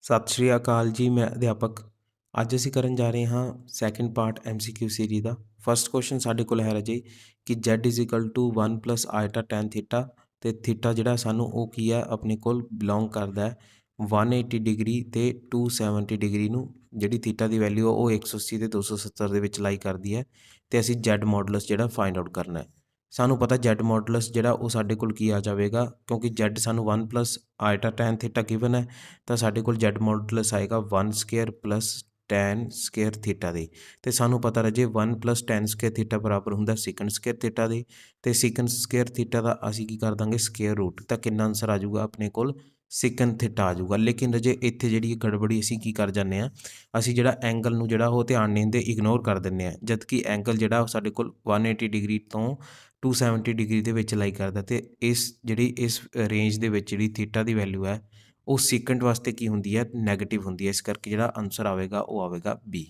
ਸਤਿ ਸ਼੍ਰੀ ਅਕਾਲ ਜੀ। ਮੈਂ ਅਧਿਆਪਕ ਅੱਜ ਅਸੀਂ ਕਰਨ ਜਾ ਰਹੇ ਹਾਂ ਸੈਕਿੰਡ ਪਾਰਟ MCQ ਸੀਰੀਜ਼ ਦਾ। ਫਸਟ ਕੁਐਸਚਨ ਸਾਡੇ ਕੋਲ ਹੈ ਰਾਜੇ ਕਿ Z = 1 + ਆਇਟਾ tan ਥੀਟਾ ਅਤੇ ਥੀਟਾ ਜਿਹੜਾ ਸਾਨੂੰ ਉਹ ਕੀ ਹੈ ਆਪਣੇ ਕੋਲ ਬਿਲੋਂਗ ਕਰਦਾ ਹੈ 180 ਡਿਗਰੀ ਅਤੇ 270 ਡਿਗਰੀ ਨੂੰ। ਜਿਹੜੀ ਥੀਟਾ ਦੀ ਵੈਲਿਊ ਉਹ 180 ਅਤੇ 270 ਦੇ ਵਿੱਚ ਲਾਈ ਕਰਦੀ ਹੈ ਅਤੇ ਅਸੀਂ Z ਮੋਡੂਲਸ ਜਿਹੜਾ ਫਾਈਂਡ ਆਊਟ ਕਰਨਾ ਹੈ। ਸਾਨੂੰ ਪਤਾ Z ਮੋਡੂਲਸ ਜਿਹੜਾ ਉਹ ਸਾਡੇ ਕੋਲ ਕੀ ਆ ਜਾਵੇਗਾ, ਕਿਉਂਕਿ Z ਸਾਨੂੰ 1 + ਆਇਟਾ tan ਥੀਟਾ ਗਿਵਨ ਹੈ ਤਾਂ ਸਾਡੇ ਕੋਲ Z ਮੋਡੂਲਸ ਆਏਗਾ 1² + tan² ਥੀਟਾ ਦੇ। ਅਤੇ ਸਾਨੂੰ ਪਤਾ ਰਾਜੇ 1 + tan² ਥੀਟਾ ਬਰਾਬਰ ਹੁੰਦਾ sec² ਥੀਟਾ ਦੇ, ਅਤੇ sec² ਥੀਟਾ ਦਾ ਅਸੀਂ ਕੀ ਕਰ ਦਾਂਗੇ ਸਕੇਅਰ ਰੂਟ। ਤਾਂ ਕਿੰਨਾ ਆਂਸਰ ਆ ਜਾਊਗਾ ਆਪਣੇ ਕੋਲ sec ਥੀਟਾ ਆ ਜਾਊਗਾ। ਲੇਕਿਨ ਰਾਜੇ ਇੱਥੇ ਜਿਹੜੀ ਗੜਬੜੀ ਅਸੀਂ ਕੀ ਕਰ ਜਾਂਦੇ ਹਾਂ, ਅਸੀਂ ਜਿਹੜਾ ਐਂਗਲ ਨੂੰ ਜਿਹੜਾ ਉਹ ਧਿਆਨ ਨਹੀਂ ਦਿੰਦੇ, ਇਗਨੋਰ ਕਰ ਦਿੰਦੇ ਹਾਂ, ਜਦ ਕਿ ਐਂਗਲ ਜਿਹੜਾ ਉਹ ਸਾਡੇ ਕੋਲ 180 ਡਿਗਰੀ ਤੋਂ 270 ਡਿਗਰੀ ਦੇ ਵਿੱਚ ਲਾਈ ਕਰਦਾ। ਅਤੇ ਇਸ ਰੇਂਜ ਦੇ ਵਿੱਚ ਜਿਹੜੀ ਥੀਟਾ ਦੀ ਵੈਲਿਊ ਹੈ ਉਹ ਸੈਕੰਡ ਵਾਸਤੇ ਕੀ ਹੁੰਦੀ ਹੈ, ਨੈਗੇਟਿਵ ਹੁੰਦੀ ਹੈ। ਇਸ ਕਰਕੇ ਜਿਹੜਾ ਆਨਸਰ ਆਵੇਗਾ ਉਹ ਆਵੇਗਾ B।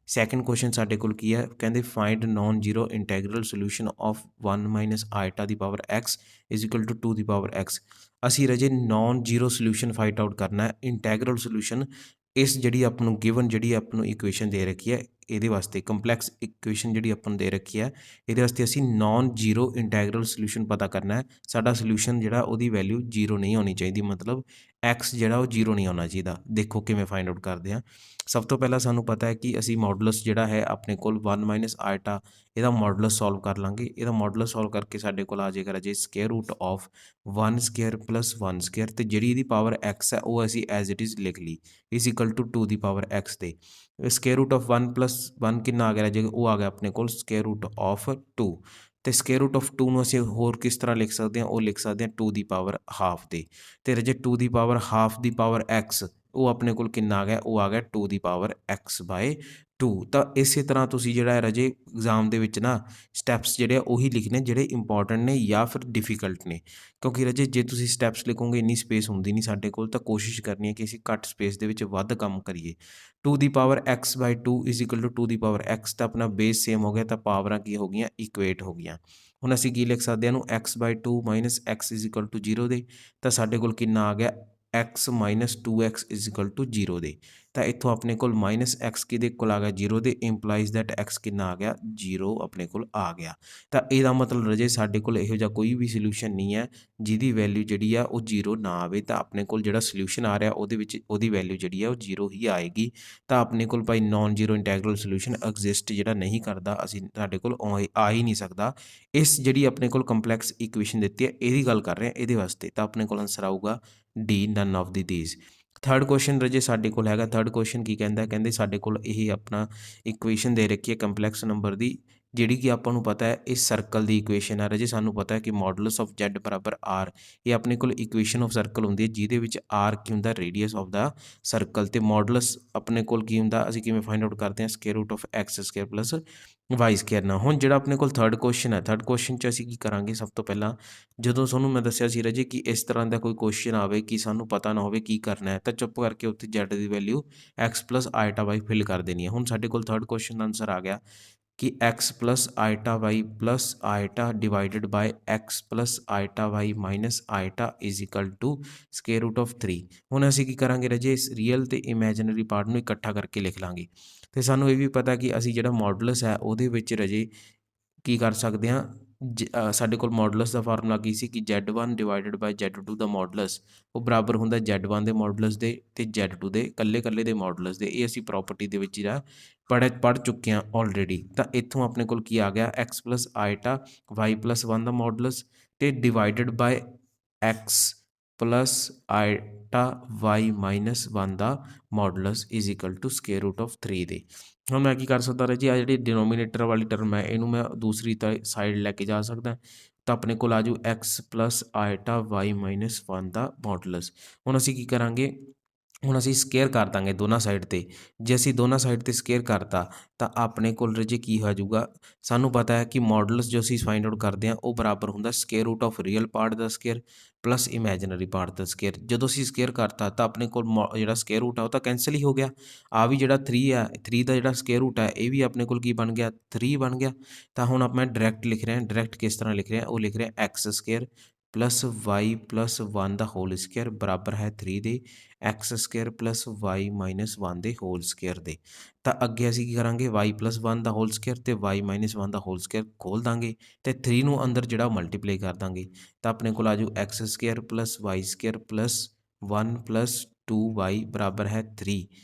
ਸੈਕਿੰਡ ਕੁਐਸਚਨ ਸਾਡੇ ਕੋਲ ਕੀ ਹੈ, ਕਹਿੰਦੇ find non zero integral solution of 1 - iota ਦੀ ਪਾਵਰ x = 2 ਦੀ ਪਾਵਰ x। ਅਸੀਂ ਰਾਜੇ non zero solution find out ਕਰਨਾ ਹੈ। ਇੰਟੈਗਰਲ ਸੋਲਿਊਸ਼ਨ ਇਸ ਜਿਹੜੀ ਆਪਾਂ ਨੂੰ ਗਿਵਨ ਜਿਹੜੀ ਆਪਾਂ ਨੂੰ ਇਕੁਏਸ਼ਨ ਦੇ ਰੱਖੀ ਹੈ ਇਹਦੇ ਵਾਸਤੇ, ਕੰਪਲੈਕਸ ਇਕੁਏਸ਼ਨ ਜਿਹੜੀ ਆਪਾਂ ਨੂੰ ਦੇ ਰੱਖੀ ਹੈ ਇਹਦੇ ਵਾਸਤੇ ਅਸੀਂ ਨੋਨ ਜ਼ੀਰੋ ਇੰਟੈਗਰਲ ਸੋਲਿਊਸ਼ਨ ਪਤਾ ਕਰਨਾ ਹੈ। ਸਾਡਾ ਸੋਲਿਊਸ਼ਨ ਜਿਹੜਾ ਉਹਦੀ ਵੈਲਿਊ 0 ਨਹੀਂ ਹੋਣੀ ਚਾਹੀਦੀ, ਮਤਲਬ x ਜਿਹੜਾ ਉਹ 0 ਨਹੀਂ ਆਉਣਾ ਚਾਹੀਦਾ। ਦੇਖੋ ਕਿਵੇਂ ਫਾਈਂਡ ਆਊਟ ਕਰਦੇ ਹਾਂ। ਸਭ ਤੋਂ ਪਹਿਲਾਂ ਸਾਨੂੰ ਪਤਾ ਹੈ ਕਿ ਅਸੀਂ ਮੋਡੂਲਸ ਜਿਹੜਾ ਹੈ ਆਪਣੇ ਕੋਲ 1 - ਆਇਟਾ ਇਹਦਾ ਮੋਡੂਲਸ ਸੋਲਵ ਕਰ ਲਾਂਗੇ। ਇਹਦਾ ਮੋਡੂਲਸ ਸੋਲਵ ਕਰਕੇ ਸਾਡੇ ਕੋਲ ਆ ਜਾਏਗਾ ਰਾਜੇ ਸਕੇਅਰ ਰੂਟ ਆਫ 1² + 1², ਅਤੇ ਜਿਹੜੀ ਇਹਦੀ ਪਾਵਰ x ਹੈ ਉਹ ਅਸੀਂ ਐਜ਼ ਇਟ ਇਜ਼ ਲਿਖ ਲਈ = 2 ਦੀ ਪਾਵਰ x ਦੇ। ਸਕੇਅਰ ਰੂਟ ਆਫ 1 + 1 ਕਿੰਨਾ ਆ ਗਿਆ ਰਾਜੇ, ਉਹ ਆ ਗਿਆ ਆਪਣੇ ਕੋਲ ਸਕੇਅਰ ਰੂਟ ਆਫ 2। ਅਤੇ ਸਕੇਅਰ ਰੂਟ ਆਫ 2 ਨੂੰ ਅਸੀਂ ਹੋਰ ਕਿਸ ਤਰ੍ਹਾਂ ਲਿਖ ਸਕਦੇ ਹਾਂ, ਉਹ ਲਿਖ ਸਕਦੇ ਹਾਂ 2 ਦੀ ਪਾਵਰ ਹਾਫ ਦੇ। ਅਤੇ ਰਾਜੇ 2 ਦੀ ਪਾਵਰ ਹਾਫ ਦੀ ਪਾਵਰ x ਉਹ ਆਪਣੇ ਕੋਲ ਕਿੰਨਾ ਆ ਗਿਆ, ਉਹ ਆ ਗਿਆ 2 ਦੀ ਪਾਵਰ x/2। ਤਾਂ ਇਸੇ ਤਰ੍ਹਾਂ ਤੁਸੀਂ ਜਿਹੜਾ ਹੈ ਰਾਜੇ ਐਗਜ਼ਾਮ ਦੇ ਵਿੱਚ ਨਾ ਸਟੈਪਸ ਜਿਹੜੇ ਆ ਉਹੀ ਲਿਖਣੇ ਜਿਹੜੇ ਇੰਪੋਰਟੈਂਟ ਨੇ ਜਾਂ ਫਿਰ ਡਿਫੀਕਲਟ ਨੇ, ਕਿਉਂਕਿ ਰਾਜੇ ਜੇ ਤੁਸੀਂ ਸਟੈਪਸ ਲਿਖੋਗੇ ਇੰਨੀ ਸਪੇਸ ਹੁੰਦੀ ਨਹੀਂ ਸਾਡੇ ਕੋਲ, ਤਾਂ ਕੋਸ਼ਿਸ਼ ਕਰਨੀ ਹੈ ਕਿ ਅਸੀਂ ਘੱਟ ਸਪੇਸ ਦੇ ਵਿੱਚ ਵੱਧ ਕੰਮ ਕਰੀਏ। 2 ਦੀ ਪਾਵਰ x/2 = 2 ਦੀ ਪਾਵਰ x, ਤਾਂ ਆਪਣਾ ਬੇਸ ਸੇਮ ਹੋ ਗਿਆ, ਤਾਂ ਪਾਵਰਾਂ ਕੀ ਹੋ ਗਈਆਂ, ਇਕੁਏਟ ਹੋ ਗਈਆਂ। ਹੁਣ ਅਸੀਂ ਕੀ ਲਿਖ ਸਕਦੇ ਹਾਂ ਇਹਨੂੰ x/2 - x = 0 ਦੇ, ਤਾਂ ਸਾਡੇ ਕੋਲ ਕਿੰਨਾ ਆ ਗਿਆ x - 2x = 0 ਦੇ। ਤਾਂ ਇੱਥੋਂ ਆਪਣੇ ਕੋਲ -x ਕਿਹਦੇ ਕੋਲ ਆ ਗਿਆ 0 ਦੇ, ਇੰਪਲਾਈਜ਼ ਦੈਟ x ਕਿੰਨਾ ਆ ਗਿਆ 0 ਆਪਣੇ ਕੋਲ ਆ ਗਿਆ। ਤਾਂ ਇਹਦਾ ਮਤਲਬ ਰਾਜੇ ਸਾਡੇ ਕੋਲ ਇਹੋ ਜਿਹਾ ਕੋਈ ਵੀ ਸੋਲਿਊਸ਼ਨ ਨਹੀਂ ਹੈ ਜਿਹਦੀ ਵੈਲਿਊ ਜਿਹੜੀ ਆ ਉਹ 0 ਨਾ ਆਵੇ। ਤਾਂ ਆਪਣੇ ਕੋਲ ਜਿਹੜਾ ਸੋਲਿਊਸ਼ਨ ਆ ਰਿਹਾ ਉਹਦੇ ਵਿੱਚ ਉਹਦੀ ਵੈਲਿਊ ਜਿਹੜੀ ਆ ਉਹ 0 ਹੀ ਆਏਗੀ। ਤਾਂ ਆਪਣੇ ਕੋਲ ਭਾਈ non zero integral solution exist ਜਿਹੜਾ ਨਹੀਂ ਕਰਦਾ, ਅਸੀਂ ਸਾਡੇ ਕੋਲ ਆ ਹੀ ਨਹੀਂ ਸਕਦਾ। ਇਸ ਜਿਹੜੀ ਆਪਣੇ ਕੋਲ ਕੰਪਲੈਕਸ ਇਕੁਏਸ਼ਨ ਦਿੱਤੀ ਹੈ ਇਹਦੀ ਗੱਲ ਕਰ ਰਹੇ ਹਾਂ ਇਹਦੇ ਵਾਸਤੇ, ਤਾਂ ਆਪਣੇ ਕੋਲ ਆਨਸਰ ਆਊਗਾ D, none of the these. Third question ਰਾਜੇ ਸਾਡੇ ਕੋਲ ਹੈਗਾ, ਥਰਡ ਕੁਐਸਚਨ ਕੀ ਕਹਿੰਦਾ, ਕਹਿੰਦੇ ਸਾਡੇ ਕੋਲ ਇਹ ਆਪਣਾ ਇਕੁਏਸ਼ਨ ਦੇ ਰੱਖੀ ਹੈ ਕੰਪਲੈਕਸ ਨੰਬਰ ਦੀ, ਜਿਹੜੀ ਕਿ ਆਪਾਂ ਨੂੰ ਪਤਾ ਹੈ ਇਸ ਸਰਕਲ ਦੀ ਇਕੁਏਸ਼ਨ ਹੈ ਰਾਜੇ। ਸਾਨੂੰ ਪਤਾ ਹੈ ਕਿ ਮੋਡੂਲਸ ਆਫ Z = R, ਇਹ ਆਪਣੇ ਕੋਲ ਇਕੁਏਸ਼ਨ ਆਫ ਸਰਕਲ ਹੁੰਦੀ ਹੈ ਜਿਹਦੇ ਵਿੱਚ R ਕੀ ਹੁੰਦਾ, ਰੇਡੀਅਸ ਆਫ ਦਾ ਸਰਕਲ, ਅਤੇ ਮੋਡੂਲਸ ਆਪਣੇ ਕੋਲ ਕੀ ਹੁੰਦਾ, ਅਸੀਂ ਕਿਵੇਂ ਫਾਈਂਡ ਆਊਟ ਕਰਦੇ ਹਾਂ square root of x² + y² ਨਾਲ। ਹੁਣ ਜਿਹੜਾ ਆਪਣੇ ਕੋਲ ਥਰਡ ਕੁਐਸਚਨ ਹੈ, ਥਰਡ ਕੁਐਸਚਨ 'ਚ ਅਸੀਂ ਕੀ ਕਰਾਂਗੇ, ਸਭ ਤੋਂ ਪਹਿਲਾਂ ਜਦੋਂ ਤੁਹਾਨੂੰ ਮੈਂ ਦੱਸਿਆ ਸੀ ਰਾਜੇ ਕਿ ਇਸ ਤਰ੍ਹਾਂ ਦਾ ਕੋਈ ਕੁਐਸਚਨ ਆਵੇ ਕਿ ਸਾਨੂੰ ਪਤਾ ਨਾ ਹੋਵੇ ਕੀ ਕਰਨਾ ਹੈ, ਤਾਂ ਚੁੱਪ ਕਰਕੇ ਉੱਥੇ Z ਦੀ value x + iota y fill ਕਰ ਦੇਣੀ ਹੈ। ਹੁਣ ਸਾਡੇ ਕੋਲ ਥਰਡ ਕੁਐਸਚਨ ਦਾ ਆਨਸਰ ਆ ਗਿਆ ਕਿ x + iota y + iota divided by x + iota y - iota = square root of 3। ਹੁਣ ਅਸੀਂ ਕੀ ਕਰਾਂਗੇ ਰਾਜੇ, ਇਸ ਰੀਅਲ ਅਤੇ ਇਮੈਜਨਰੀ ਪਾਰਟ ਨੂੰ ਇਕੱਠਾ ਕਰਕੇ ਲਿਖ ਲਾਂਗੇ। ਅਤੇ ਸਾਨੂੰ ਇਹ ਵੀ ਪਤਾ ਕਿ ਅਸੀਂ ਜਿਹੜਾ ਮੋਡੂਲਸ ਹੈ ਉਹਦੇ ਵਿੱਚ ਰਾਜੇ ਕੀ ਕਰ ਸਕਦੇ ਹਾਂ, ਸਾਡੇ ਕੋਲ ਮੋਡੂਲਸ ਦਾ ਫਾਰਮੂਲਾ ਕੀ ਸੀ ਕਿ Z1 / Z2 ਦਾ ਮੋਡੂਲਸ ਉਹ ਬਰਾਬਰ ਹੁੰਦਾ Z1 ਦੇ ਮੋਡੂਲਸ ਦੇ ਅਤੇ Z2 ਦੇ ਇਕੱਲੇ ਦੇ ਮੋਡੂਲਸ ਦੇ। ਇਹ ਅਸੀਂ ਪ੍ਰੋਪਰਟੀ ਦੇ ਵਿੱਚ ਜਿਹੜਾ ਪੜ੍ਹ ਚੁੱਕੇ ਹਾਂ ਆਲਰੇਡੀ। ਤਾਂ ਇੱਥੋਂ ਆਪਣੇ ਕੋਲ ਕੀ ਆ ਗਿਆ x + ਆਇਟਾ y + 1 ਦਾ ਮੋਡੂਲਸ ਅਤੇ divided by x + iota y - 1 ਦਾ ਮੋਡੂਲਸ = ਸਕੇਅਰ ਰੂਟ ਆਫ 3 ਦੇ। ਹੁਣ ਮੈਂ ਕੀ ਕਰ ਸਕਦਾ ਰਾਜੇ, ਆ ਜਿਹੜੀ ਡਿਨੋਮੀਨੇਟਰ ਵਾਲੀ ਟਰਮ ਹੈ ਇਹਨੂੰ ਮੈਂ ਦੂਸਰੀ ਸਾਈਡ ਲੈ ਕੇ ਜਾ ਸਕਦਾ, ਤਾਂ ਆਪਣੇ ਕੋਲ ਆ ਜਾਊ x + ਆਇਟਾ y - 1 ਦਾ ਮੋਡੂਲਸ। ਹੁਣ ਅਸੀਂ ਕੀ ਕਰਾਂਗੇ, ਹੁਣ ਅਸੀਂ ਸਕੇਅਰ ਕਰ ਦਾਂਗੇ ਦੋਨਾਂ ਸਾਈਡ 'ਤੇ। ਜੇ ਅਸੀਂ ਦੋਨਾਂ ਸਾਈਡ 'ਤੇ ਸਕੇਅਰ ਕਰਤਾ ਤਾਂ ਆਪਣੇ ਕੋਲ ਰਾਜੇ ਕੀ ਹੋ ਜਾਊਗਾ, ਸਾਨੂੰ ਪਤਾ ਹੈ ਕਿ ਮੋਡੂਲਸ ਜੋ ਅਸੀਂ ਫਾਈਂਡ ਆਊਟ ਕਰਦੇ ਹਾਂ ਉਹ ਬਰਾਬਰ ਹੁੰਦਾ square root of real part ਦਾ ਸਕੇਅਰ + ਇਮੈਜਨਰੀ ਪਾਰਟ ਦਾ ਸਕੇਅਰ। ਜਦੋਂ ਅਸੀਂ ਸਕੇਅਰ ਕਰਤਾ ਤਾਂ ਆਪਣੇ ਕੋਲ ਜਿਹੜਾ ਸਕੇਅਰ ਰੂਟ ਆ ਉਹ ਤਾਂ ਕੈਂਸਲ ਹੀ ਹੋ ਗਿਆ। ਆ ਵੀ ਜਿਹੜਾ 3 ਆ, 3 ਦਾ ਜਿਹੜਾ ਸਕੇਅਰ ਰੂਟ ਹੈ ਇਹ ਵੀ ਆਪਣੇ ਕੋਲ ਕੀ ਬਣ ਗਿਆ, 3 ਬਣ ਗਿਆ। ਤਾਂ ਹੁਣ ਮੈਂ ਡਾਇਰੈਕਟ ਲਿਖ ਰਿਹਾ, ਡਾਇਰੈਕਟ ਕਿਸ ਤਰ੍ਹਾਂ ਲਿਖ ਰਿਹਾ, ਉਹ ਲਿਖ ਰਿਹਾ x² प्लस वाई प्लस 1 ਦਾ ਹੋਲ ਸਕੁਅਰ ਬਰਾਬਰ ਹੈ 3 ਦੇ x square plus y minus 1 ਦੇ ਹੋਲ ਸਕੁਅਰ ਦੇ। ਤਾਂ ਅੱਗੇ ਅਸੀਂ ਕੀ ਕਰਾਂਗੇ ਵਾਈ ਪਲਸ 1 ਦਾ ਹੋਲ ਸਕੁਅਰ ਅਤੇ ਵਾਈ ਮਾਈਨਸ 1 ਦਾ ਹੋਲ ਸਕੁਅਰ ਖੋਲ੍ਹ ਦਾਂਗੇ ਅਤੇ 3 ਨੂੰ ਅੰਦਰ ਜਿਹੜਾ ਮਲਟੀਪਲਾਈ ਕਰ ਦਾਂਗੇ ਤਾਂ ਆਪਣੇ ਕੋਲ ਆ ਜਾਊ x square plus y square plus 1 plus 2y ਬਰਾਬਰ ਹੈ 3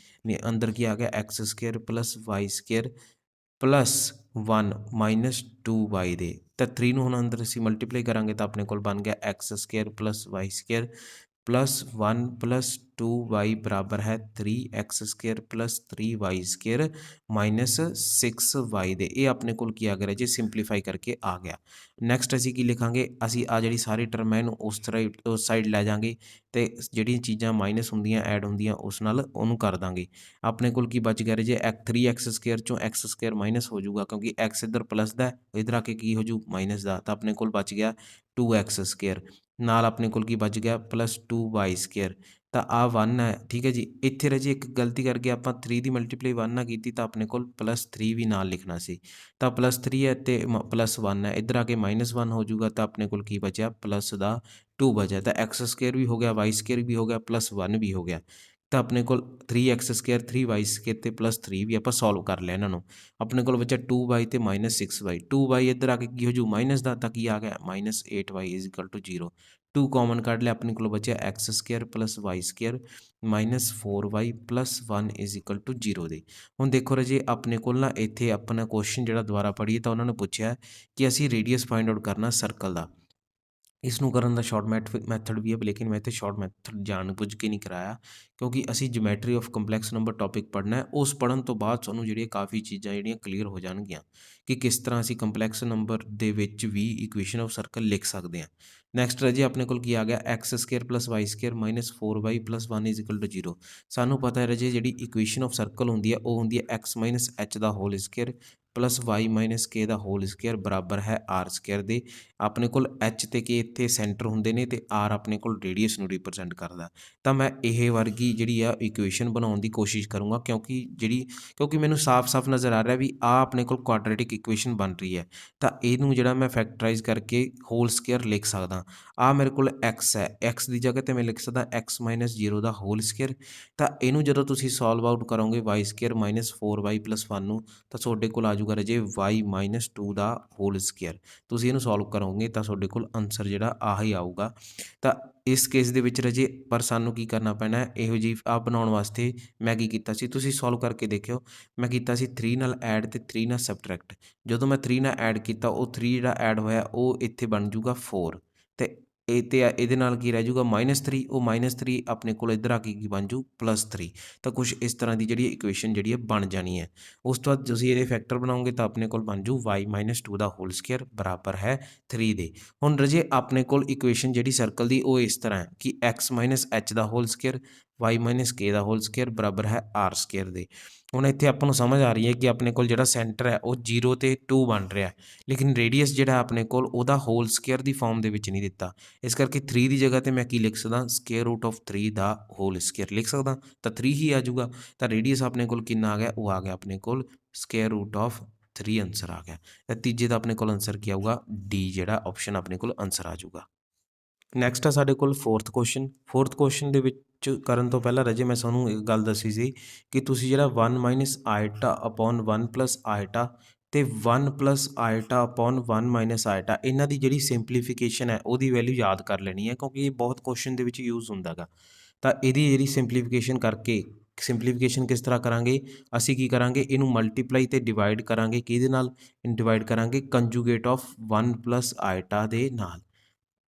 ਨੇ ਅੰਦਰ ਕੀ ਆ ਗਿਆ x square plus y square plus 1 minus 2y ਦੇ। ਤਾਂ 3 ਨੂੰ ਹੁਣ ਅੰਦਰ ਅਸੀਂ ਮਲਟੀਪਲਾਈ ਕਰਾਂਗੇ ਤਾਂ ਆਪਣੇ ਕੋਲ ਬਣ ਗਿਆ x square plus y square plus 1 plus 2y ਬਰਾਬਰ ਹੈ 3x square plus 3y square minus 6y ਦੇ। ਇਹ ਆਪਣੇ ਕੋਲ ਕੀ ਆ ਗਿਆ ਜੀ ਸਿੰਪਲੀਫਾਈ ਕਰਕੇ ਆ ਗਿਆ। ਨੈਕਸਟ ਅਸੀਂ ਕੀ ਲਿਖਾਂਗੇ ਅਸੀਂ ਆ ਜਿਹੜੀ ਸਾਰੀ ਟਰਮ ਹੈ ਇਹਨੂੰ ਉਸ ਤਰ੍ਹਾਂ ਉਸ ਸਾਈਡ ਲੈ ਜਾਵਾਂਗੇ ਅਤੇ ਜਿਹੜੀਆਂ ਚੀਜ਼ਾਂ ਮਾਈਨਸ ਹੁੰਦੀਆਂ ਐਡ ਹੁੰਦੀਆਂ ਉਸ ਨਾਲ ਉਹਨੂੰ ਕਰ ਦਾਂਗੇ। ਆਪਣੇ ਕੋਲ ਕੀ ਬਚ ਗਿਆ ਜੇ 3x ਸਕੁਅਰ ਚੋਂ ਐਕਸ ਸਕੁਅਰ ਮਾਈਨਸ ਹੋ ਜਾਊਗਾ ਕਿਉਂਕਿ ਐਕਸ ਇੱਧਰ ਪਲਸ ਦਾ ਇੱਧਰ ਆ ਕੇ ਕੀ ਹੋ ਜੂ ਮਾਈਨਸ ਦਾ ਤਾਂ ਆਪਣੇ ਕੋਲ ਬਚ ਗਿਆ 2x ਸਕੁਅਰ ਨਾਲ ਆਪਣੇ ਕੋਲ ਕੀ ਬਚ ਗਿਆ ਪਲਸ 2y ਸਕੁਅਰ ਤਾਂ ਆ 1 ਹੈ ਠੀਕ ਹੈ ਜੀ। ਇੱਥੇ ਰਾਜੇ ਇੱਕ ਗਲਤੀ ਕਰਕੇ ਆਪਾਂ 3 ਦੀ ਮਲਟੀਪਲਾਈ 1 ਨਾਲ ਕੀਤੀ ਤਾਂ ਆਪਣੇ ਕੋਲ ਪਲਸ 3 ਵੀ ਨਾਲ ਲਿਖਣਾ ਸੀ ਤਾਂ ਪਲਸ 3 ਹੈ ਅਤੇ ਪਲਸ 1 ਹੈ ਇੱਧਰ ਆ ਕੇ ਮਾਈਨਸ 1 ਹੋ ਜਾਊਗਾ ਤਾਂ ਆਪਣੇ ਕੋਲ ਕੀ ਬਚਿਆ ਪਲਸ ਦਾ 2 ਬਚਿਆ ਤਾਂ ਐਕਸ ਸਕੁਅਰ ਵੀ ਹੋ ਗਿਆ ਵਾਈ ਸਕੁਅਰ ਵੀ ਹੋ ਗਿਆ ਪਲਸ 1 ਵੀ ਹੋ ਗਿਆ ਤਾਂ ਆਪਣੇ ਕੋਲ 3x ਸਕੁਅਰ 3y ਸਕੁਅਰ ਅਤੇ ਪਲਸ 3 ਵੀ ਆਪਾਂ ਸੋਲਵ ਕਰ ਲਿਆ ਇਹਨਾਂ ਨੂੰ। ਆਪਣੇ ਕੋਲ ਬਚਿਆ 2y ਅਤੇ ਮਾਈਨਸ 6y 2y ਇੱਧਰ ਆ ਕੇ ਕੀ ਹੋ ਜੂ ਮਾਈਨਸ ਦਾ ਤਾਂ ਕੀ ਆ ਗਿਆ minus 8y is equal to 0 2 common ਕੱਢ ਲਿਆ ਆਪਣੇ ਕੋਲ ਬਚਿਆ x square plus y square minus 4y plus 1 is equal to 0 ਦੇ। ਹੁਣ ਦੇਖੋ ਰਾਜੇ ਆਪਣੇ ਕੋਲ ਨਾ ਇੱਥੇ ਆਪਣਾ ਕੁਐਸਚਨ ਜਿਹੜਾ ਦੁਬਾਰਾ ਪੜ੍ਹੀਏ ਤਾਂ ਉਹਨਾਂ ਨੇ ਪੁੱਛਿਆ ਕਿ ਅਸੀਂ ਰੇਡੀਅਸ ਫਾਈਂਡ ਆਊਟ ਕਰਨਾ ਸਰਕਲ ਦਾ। ਇਸ ਨੂੰ ਕਰਨ ਦਾ ਸ਼ਾਰਟ ਮੈਥਡ ਵੀ ਹੈ ਲੇਕਿਨ ਮੈਂ ਇੱਥੇ ਸ਼ਾਰਟ ਮੈਥਡ ਜਾਣ ਬੁੱਝ ਕੇ ਨਹੀਂ ਕਰਾਇਆ ਕਿਉਂਕਿ ਅਸੀਂ geometry of complex number topic ਪੜ੍ਹਨਾ ਹੈ। ਉਸ ਪੜ੍ਹਨ ਤੋਂ ਬਾਅਦ ਤੁਹਾਨੂੰ ਜਿਹੜੀਆਂ ਕਾਫੀ ਚੀਜ਼ਾਂ ਜਿਹੜੀਆਂ ਕਲੀਅਰ ਹੋ ਜਾਣਗੀਆਂ ਕਿ ਕਿਸ ਤਰ੍ਹਾਂ ਅਸੀਂ ਕੰਪਲੈਕਸ ਨੰਬਰ ਦੇ ਵਿੱਚ ਵੀ ਇਕੁਏਸ਼ਨ ਆਫ ਸਰਕਲ ਲਿਖ ਸਕਦੇ ਹਾਂ। ਨੈਕਸਟ ਰਾਜੇ ਆਪਣੇ ਕੋਲ ਕੀ ਆ ਗਿਆ x square plus y square minus 4y plus 1 is equal to 0। ਸਾਨੂੰ ਪਤਾ ਹੈ ਰਾਜੇ ਜਿਹੜੀ ਇਕੁਏਸ਼ਨ ਆਫ ਸਰਕਲ ਹੁੰਦੀ ਹੈ ਉਹ ਹੁੰਦੀ ਹੈ ਐਕਸ ਮਾਈਨਸ ਐਚ ਦਾ whole square plus y minus k ਦਾ ਹੋਲ ਸਕੁਅਰ ਬਰਾਬਰ ਹੈ ਆਰ ਸਕੁਅਰ ਦੇ। ਆਪਣੇ ਕੋਲ ਐਚ ਅਤੇ ਕੇ ਇੱਥੇ ਸੈਂਟਰ ਹੁੰਦੇ ਨੇ ਅਤੇ ਆਰ ਆਪਣੇ ਕੋਲ ਰੇਡੀਅਸ ਨੂੰ ਰਿਪਰਜੈਂਟ ਕਰਦਾ ਤਾਂ ਮੈਂ ਇਹ ਵਰਗੀ ਜਿਹੜੀ ਆ ਇਕੁਏਸ਼ਨ ਬਣਾਉਣ ਦੀ ਕੋਸ਼ਿਸ਼ ਕਰੂੰਗਾ ਕਿਉਂਕਿ ਮੈਨੂੰ ਸਾਫ਼ ਨਜ਼ਰ ਆ ਰਿਹਾ ਵੀ ਆ ਆਪਣੇ ਕੋਲ ਕੁਆਡਰੇਟਿਕ ਇਕੁਏਸ਼ਨ ਬਣ ਰਹੀ ਹੈ ਤਾਂ ਇਹਨੂੰ ਜਿਹੜਾ ਮੈਂ ਫੈਕਟਰਾਈਜ਼ ਕਰਕੇ ਹੋਲ ਸਕੁਅਰ ਲਿਖ ਸਕਦਾ। ਆ ਮੇਰੇ ਕੋਲ ਐਕਸ ਹੈ ਐਕਸ ਦੀ ਜਗ੍ਹਾ 'ਤੇ ਮੈਂ ਲਿਖ ਸਕਦਾ ਐਕਸ ਮਾਈਨਸ 0 ਦਾ ਹੋਲ ਸਕੁਅਰ ਤਾਂ ਇਹਨੂੰ ਜਦੋਂ ਤੁਸੀਂ ਸੋਲਵ ਆਊਟ ਕਰੋਗੇ y square minus 4y plus 1 ਨੂੰ ਤਾਂ ਤੁਹਾਡੇ ਕੋਲ ਆ ਜਾਊਗਾ ਰਾਜੇ ਵਾਈ ਮਾਈਨਸ 2 ਦਾ ਹੋਲ ਸਕੁਅਰ। ਤੁਸੀਂ ਇਹਨੂੰ ਸੋਲਵ ਕਰੋਗੇ ਤਾਂ ਤੁਹਾਡੇ ਕੋਲ ਆਨਸਰ ਜਿਹੜਾ ਆਹੀ ਆਊਗਾ। ਤਾਂ ਇਸ ਕੇਸ ਦੇ ਵਿੱਚ ਰਾਜੇ ਪਰ ਸਾਨੂੰ ਕੀ ਕਰਨਾ ਪੈਣਾ ਇਹੋ ਜਿਹੀ ਆ ਬਣਾਉਣ ਵਾਸਤੇ ਮੈਂ ਕੀ ਕੀਤਾ ਸੀ ਤੁਸੀਂ ਸੋਲਵ ਕਰਕੇ ਦੇਖਿਓ ਮੈਂ ਕੀਤਾ ਸੀ 3 ਨਾਲ ਐਡ ਅਤੇ 3 ਨਾਲ ਸਬਟਰੈਕਟ। ਜਦੋਂ ਮੈਂ 3 ਨਾਲ ਐਡ ਕੀਤਾ ਉਹ 3 ਜਿਹੜਾ ਐਡ ਹੋਇਆ ਉਹ ਇੱਥੇ ਬਣ ਜੂਗਾ 4 ਅਤੇ ਇਹਦੇ ਨਾਲ ਕੀ ਰਹਿ ਜੂਗਾ -3 ਉਹ -3 ਆਪਣੇ ਕੋਲ ਇੱਧਰ ਆ ਕੇ ਕੀ ਬਣ ਜੂ +3 ਤਾਂ ਕੁਛ ਇਸ ਤਰ੍ਹਾਂ ਦੀ ਜਿਹੜੀ ਇਕੁਏਸ਼ਨ ਜਿਹੜੀ ਹੈ ਬਣ ਜਾਣੀ ਹੈ। ਉਸ ਤੋਂ ਬਾਅਦ ਤੁਸੀਂ ਇਹਦੇ ਫੈਕਟਰ ਬਣਾਓਗੇ ਤਾਂ ਆਪਣੇ ਕੋਲ ਬਣ ਜੂ y -2 ਦਾ ਹੋਲ ਸਕੁਅਰ ਬਰਾਬਰ ਹੈ 3 ਦੇ। ਹੁਣ ਰਾਜੇ ਆਪਣੇ ਕੋਲ ਇਕੁਏਸ਼ਨ ਜਿਹੜੀ ਸਰਕਲ ਦੀ ਉਹ ਇਸ ਤਰ੍ਹਾਂ ਹੈ ਕਿ x -h ਦਾ ਹੋਲ ਸਕੁਅਰ y -k ਦਾ ਹੋਲ ਸਕੁਅਰ ਬਰਾਬਰ ਹੈ r ਸਕੁਅਰ ਦੇ। ਹੁਣ ਇੱਥੇ ਆਪਾਂ ਨੂੰ ਸਮਝ ਆ ਰਹੀ ਹੈ ਕਿ ਆਪਣੇ ਕੋਲ ਜਿਹੜਾ ਸੈਂਟਰ ਹੈ ਉਹ 0 ਅਤੇ 2 ਬਣ ਰਿਹਾ ਲੇਕਿਨ ਰੇਡੀਅਸ ਜਿਹੜਾ ਆਪਣੇ ਕੋਲ ਉਹਦਾ ਹੋਲ ਸਕੁਅਰ ਦੀ ਫਾਰਮ ਦੇ ਵਿੱਚ ਨਹੀਂ ਦਿੱਤਾ ਇਸ ਕਰਕੇ 3 ਦੀ ਜਗ੍ਹਾ 'ਤੇ ਮੈਂ ਕੀ ਲਿਖ ਸਕਦਾ ਸਕੁਅਰ ਰੂਟ ਆਫ 3 ਦਾ ਹੋਲ ਸਕੁਅਰ ਲਿਖ ਸਕਦਾ ਤਾਂ 3 ਹੀ ਆ ਜਾਊਗਾ ਤਾਂ ਰੇਡੀਅਸ ਆਪਣੇ ਕੋਲ ਕਿੰਨਾ ਆ ਗਿਆ ਉਹ ਆ ਗਿਆ ਆਪਣੇ ਕੋਲ ਸਕੁਅਰ ਰੂਟ ਆਫ 3 ਆਨਸਰ ਆ ਗਿਆ। ਤਾਂ ਤੀਜੇ ਦਾ ਆਪਣੇ ਕੋਲ ਆਨਸਰ ਕੀ ਆਊਗਾ ਡੀ ਜਿਹੜਾ ਆਪਸ਼ਨ ਆਪਣੇ ਕੋਲ ਆਨਸਰ ਆ ਜਾਊਗਾ। ਨੈਕਸਟ ਆ ਸਾਡੇ ਕੋਲ ਫੋਰਥ ਕੁਐਸਚਨ ਦੇ ਵਿੱਚ ਕਰਨ ਤੋਂ ਪਹਿਲਾਂ ਰਾਜੇ ਮੈਂ ਤੁਹਾਨੂੰ ਇੱਕ ਗੱਲ ਦੱਸੀ ਸੀ ਕਿ ਤੁਸੀਂ ਜਿਹੜਾ 1 ਮਾਈਨਸ ਆਇਟਾ ਅਪੋਨ 1 ਪਲੱਸ ਆਇਟਾ ਅਤੇ 1 ਪਲੱਸ ਆਇਟਾ ਅਪੋਨ 1 ਮਾਈਨਸ ਆਇਟਾ ਇਹਨਾਂ ਦੀ ਜਿਹੜੀ ਸਿੰਪਲੀਫਿਕੇਸ਼ਨ ਹੈ ਉਹਦੀ ਵੈਲਿਊ ਯਾਦ ਕਰ ਲੈਣੀ ਹੈ ਕਿਉਂਕਿ ਇਹ ਬਹੁਤ ਕੁਐਸਚਨ ਦੇ ਵਿੱਚ ਯੂਜ਼ ਹੁੰਦਾ ਗਾ। ਤਾਂ ਇਹਦੀ ਜਿਹੜੀ ਸਿੰਪਲੀਫਿਕੇਸ਼ਨ ਕਿਸ ਤਰ੍ਹਾਂ ਕਰਾਂਗੇ ਅਸੀਂ ਕੀ ਕਰਾਂਗੇ ਇਹਨੂੰ ਮਲਟੀਪਲਾਈ ਅਤੇ ਡਿਵਾਈਡ ਕਰਾਂਗੇ ਕਿਹਦੇ ਨਾਲ ਡਿਵਾਈਡ ਕਰਾਂਗੇ ਕੰਜੂਗੇਟ ਆਫ 1 ਪਲੱਸ ਆਇਟਾ ਦੇ ਨਾਲ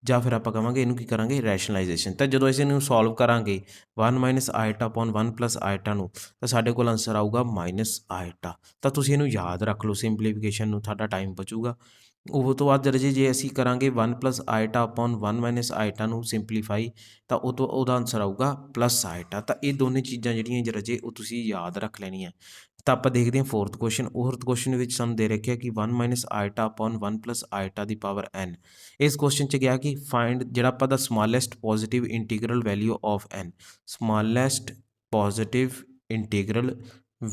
ਜਾਂ ਫਿਰ ਆਪਾਂ ਕਹਾਂਗੇ ਇਹਨੂੰ ਕੀ ਕਰਾਂਗੇ ਰੈਸ਼ਨਲਾਈਜੇਸ਼ਨ। ਤਾਂ ਜਦੋਂ ਅਸੀਂ ਇਹਨੂੰ ਸੋਲਵ ਕਰਾਂਗੇ 1 ਮਾਈਨਸ ਆਇਟਾ ਅਪੋਨ 1 ਪਲੱਸ ਆਇਟਾ ਨੂੰ ਤਾਂ ਸਾਡੇ ਕੋਲ ਆਨਸਰ ਆਊਗਾ ਮਾਈਨਸ ਆਇਟਾ। ਤਾਂ ਤੁਸੀਂ ਇਹਨੂੰ ਯਾਦ ਰੱਖ ਲਓ ਸਿੰਪਲੀਫਿਕੇਸ਼ਨ ਨੂੰ ਤੁਹਾਡਾ ਟਾਈਮ ਬਚੂਗਾ। ਉਹ ਤੋਂ ਬਾਅਦ ਜੇ ਅਸੀਂ ਕਰਾਂਗੇ 1 ਪਲੱਸ ਆਇਟਾ ਅਪੋਨ 1 ਮਾਈਨਸ ਆਇਟਾ ਨੂੰ ਸਿੰਪਲੀਫਾਈ ਤਾਂ ਉਹਦਾ ਆਨਸਰ ਆਊਗਾ ਪਲੱਸ ਆਇਟਾ। ਤਾਂ ਇਹ ਦੋਨੇ ਚੀਜ਼ਾਂ ਜਿਹੜੀਆਂ ਰਾਜੇ ਉਹ ਤੁਸੀਂ ਯਾਦ ਰੱਖ ਲੈਣੀਆਂ। ਤਾਂ ਆਪਾਂ ਦੇਖਦੇ ਹਾਂ ਫੋਰਥ ਕੁਐਸਚਨ ਵਿੱਚ ਸਾਨੂੰ ਦੇ ਰੱਖਿਆ ਕਿ 1 minus iota upon 1 plus iota ਦੀ ਪਾਵਰ n। ਇਸ ਕੁਐਸਚਨ 'ਚ ਗਿਆ ਕਿ ਫਾਈਂਡ ਜਿਹੜਾ ਆਪਾਂ ਦਾ smallest positive integral value of n smallest positive integral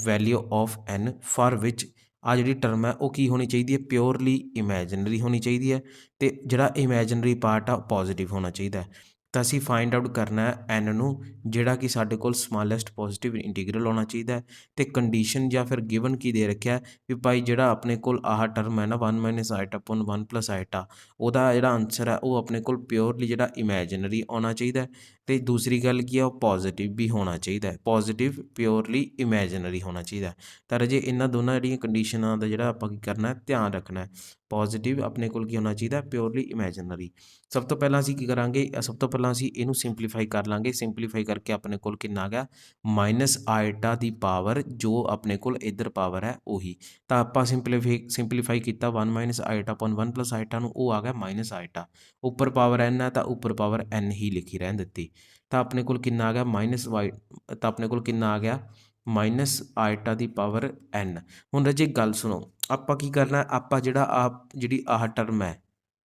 value of n for which ਆ ਜਿਹੜੀ ਟਰਮ ਹੈ ਉਹ ਕੀ ਹੋਣੀ ਚਾਹੀਦੀ ਹੈ, ਪਿਓਰਲੀ ਇਮੈਜਨਰੀ ਹੋਣੀ ਚਾਹੀਦੀ ਹੈ ਤੇ ਜਿਹੜਾ ਇਮੈਜਨਰੀ ਪਾਰਟ ਆ ਪੋਜ਼ਿਟਿਵ ਹੋਣਾ ਚਾਹੀਦਾ ਹੈ। ਤਾਂ ਅਸੀਂ ਫਾਈਂਡ ਆਊਟ ਕਰਨਾ ਹੈ ਐਨ ਨੂੰ, ਜਿਹੜਾ ਕਿ ਸਾਡੇ ਕੋਲ ਸਮਾਲੈਸਟ ਪੋਜ਼ਿਟਿਵ ਇੰਟੀਗਰਲ ਹੋਣਾ ਚਾਹੀਦਾ ਹੈ। ਤੇ ਕੰਡੀਸ਼ਨ ਜਾਂ ਫਿਰ ਗਿਵਨ ਕੀ ਦੇ ਰੱਖਿਆ ਵੀ ਭਾਈ ਜਿਹੜਾ ਆਪਣੇ ਕੋਲ ਆਹ ਟਰਮ ਹੈ ਨਾ 1 ਮਾਈਨਸ ਆਈਟਾ ਅਪੋਨ 1 ਪਲੱਸ ਆਈਟਾ, ਉਹਦਾ ਜਿਹੜਾ ਆਨਸਰ ਹੈ ਉਹ ਆਪਣੇ ਕੋਲ ਪਿਓਰਲੀ ਜਿਹੜਾ ਇਮੈਜਨਰੀ ਆਉਣਾ ਚਾਹੀਦਾ। ਤੇ ਦੂਸਰੀ ਗੱਲ ਕੀ ਆ, ਉਹ ਪੋਜ਼ਿਟਿਵ ਵੀ ਹੋਣਾ ਚਾਹੀਦਾ, ਪੋਜ਼ਿਟਿਵ ਪਿਓਰਲੀ ਇਮੈਜਨਰੀ ਹੋਣਾ ਚਾਹੀਦਾ। ਤਾਂ ਰਾਜੇ ਇਹਨਾਂ ਦੋਨਾਂ ਜਿਹੜੀਆਂ ਕੰਡੀਸ਼ਨਾਂ ਦਾ ਜਿਹੜਾ ਆਪਾਂ ਕੀ ਕਰਨਾ, ਧਿਆਨ ਰੱਖਣਾ। ਪੋਜ਼ਿਟਿਵ ਆਪਣੇ ਕੋਲ ਕੀ ਹੋਣਾ ਚਾਹੀਦਾ, ਪਿਓਰਲੀ ਇਮੈਜਨਰੀ। ਸਭ ਤੋਂ ਪਹਿਲਾਂ ਅਸੀਂ ਕੀ ਕਰਾਂਗੇ, ਸਭ ਤੋਂ ਪਹਿਲਾਂ ਅਸੀਂ ਇਹਨੂੰ ਸਿੰਪਲੀਫਾਈ ਕਰ ਲਾਂਗੇ। ਸਿੰਪਲੀਫਾਈ ਕਰਕੇ ਆਪਣੇ ਕੋਲ ਕਿੰਨਾ ਆ ਗਿਆ, ਮਾਈਨਸ ਆਈਟਾ ਦੀ ਪਾਵਰ, ਜੋ ਆਪਣੇ ਕੋਲ ਇੱਧਰ ਪਾਵਰ ਹੈ ਉਹੀ। ਤਾਂ ਆਪਾਂ ਸਿੰਪਲੀਫਾਈ ਕੀਤਾ 1 ਮਾਈਨਸ ਆਈਟਾ ਅਪੋਨ 1 ਪਲੱਸ ਆਈਟਾ ਨੂੰ, ਉਹ ਆ ਗਿਆ ਮਾਈਨਸ ਆਈਟਾ। ਉੱਪਰ ਪਾਵਰ n ਹੈ ਤਾਂ ਉੱਪਰ ਪਾਵਰ n ਹੀ ਲਿਖੀ ਰਹਿਣ ਦਿੱਤੀ। ਤਾਂ ਆਪਣੇ ਕੋਲ ਕਿੰਨਾ ਆ ਗਿਆ ਮਾਈਨਸ ਵਾਈ, ਤਾਂ ਆਪਣੇ ਕੋਲ ਕਿੰਨਾ ਆ ਗਿਆ ਮਾਈਨਸ ਆਈਟਾ ਦੀ ਪਾਵਰ n। ਹੁਣ ਰਾਜੇ ਗੱਲ ਸੁਣੋ, ਆਪਾਂ ਕੀ ਕਰਨਾ, ਆਪਾਂ ਜਿਹੜੀ ਆਹ ਟਰਮ ਹੈ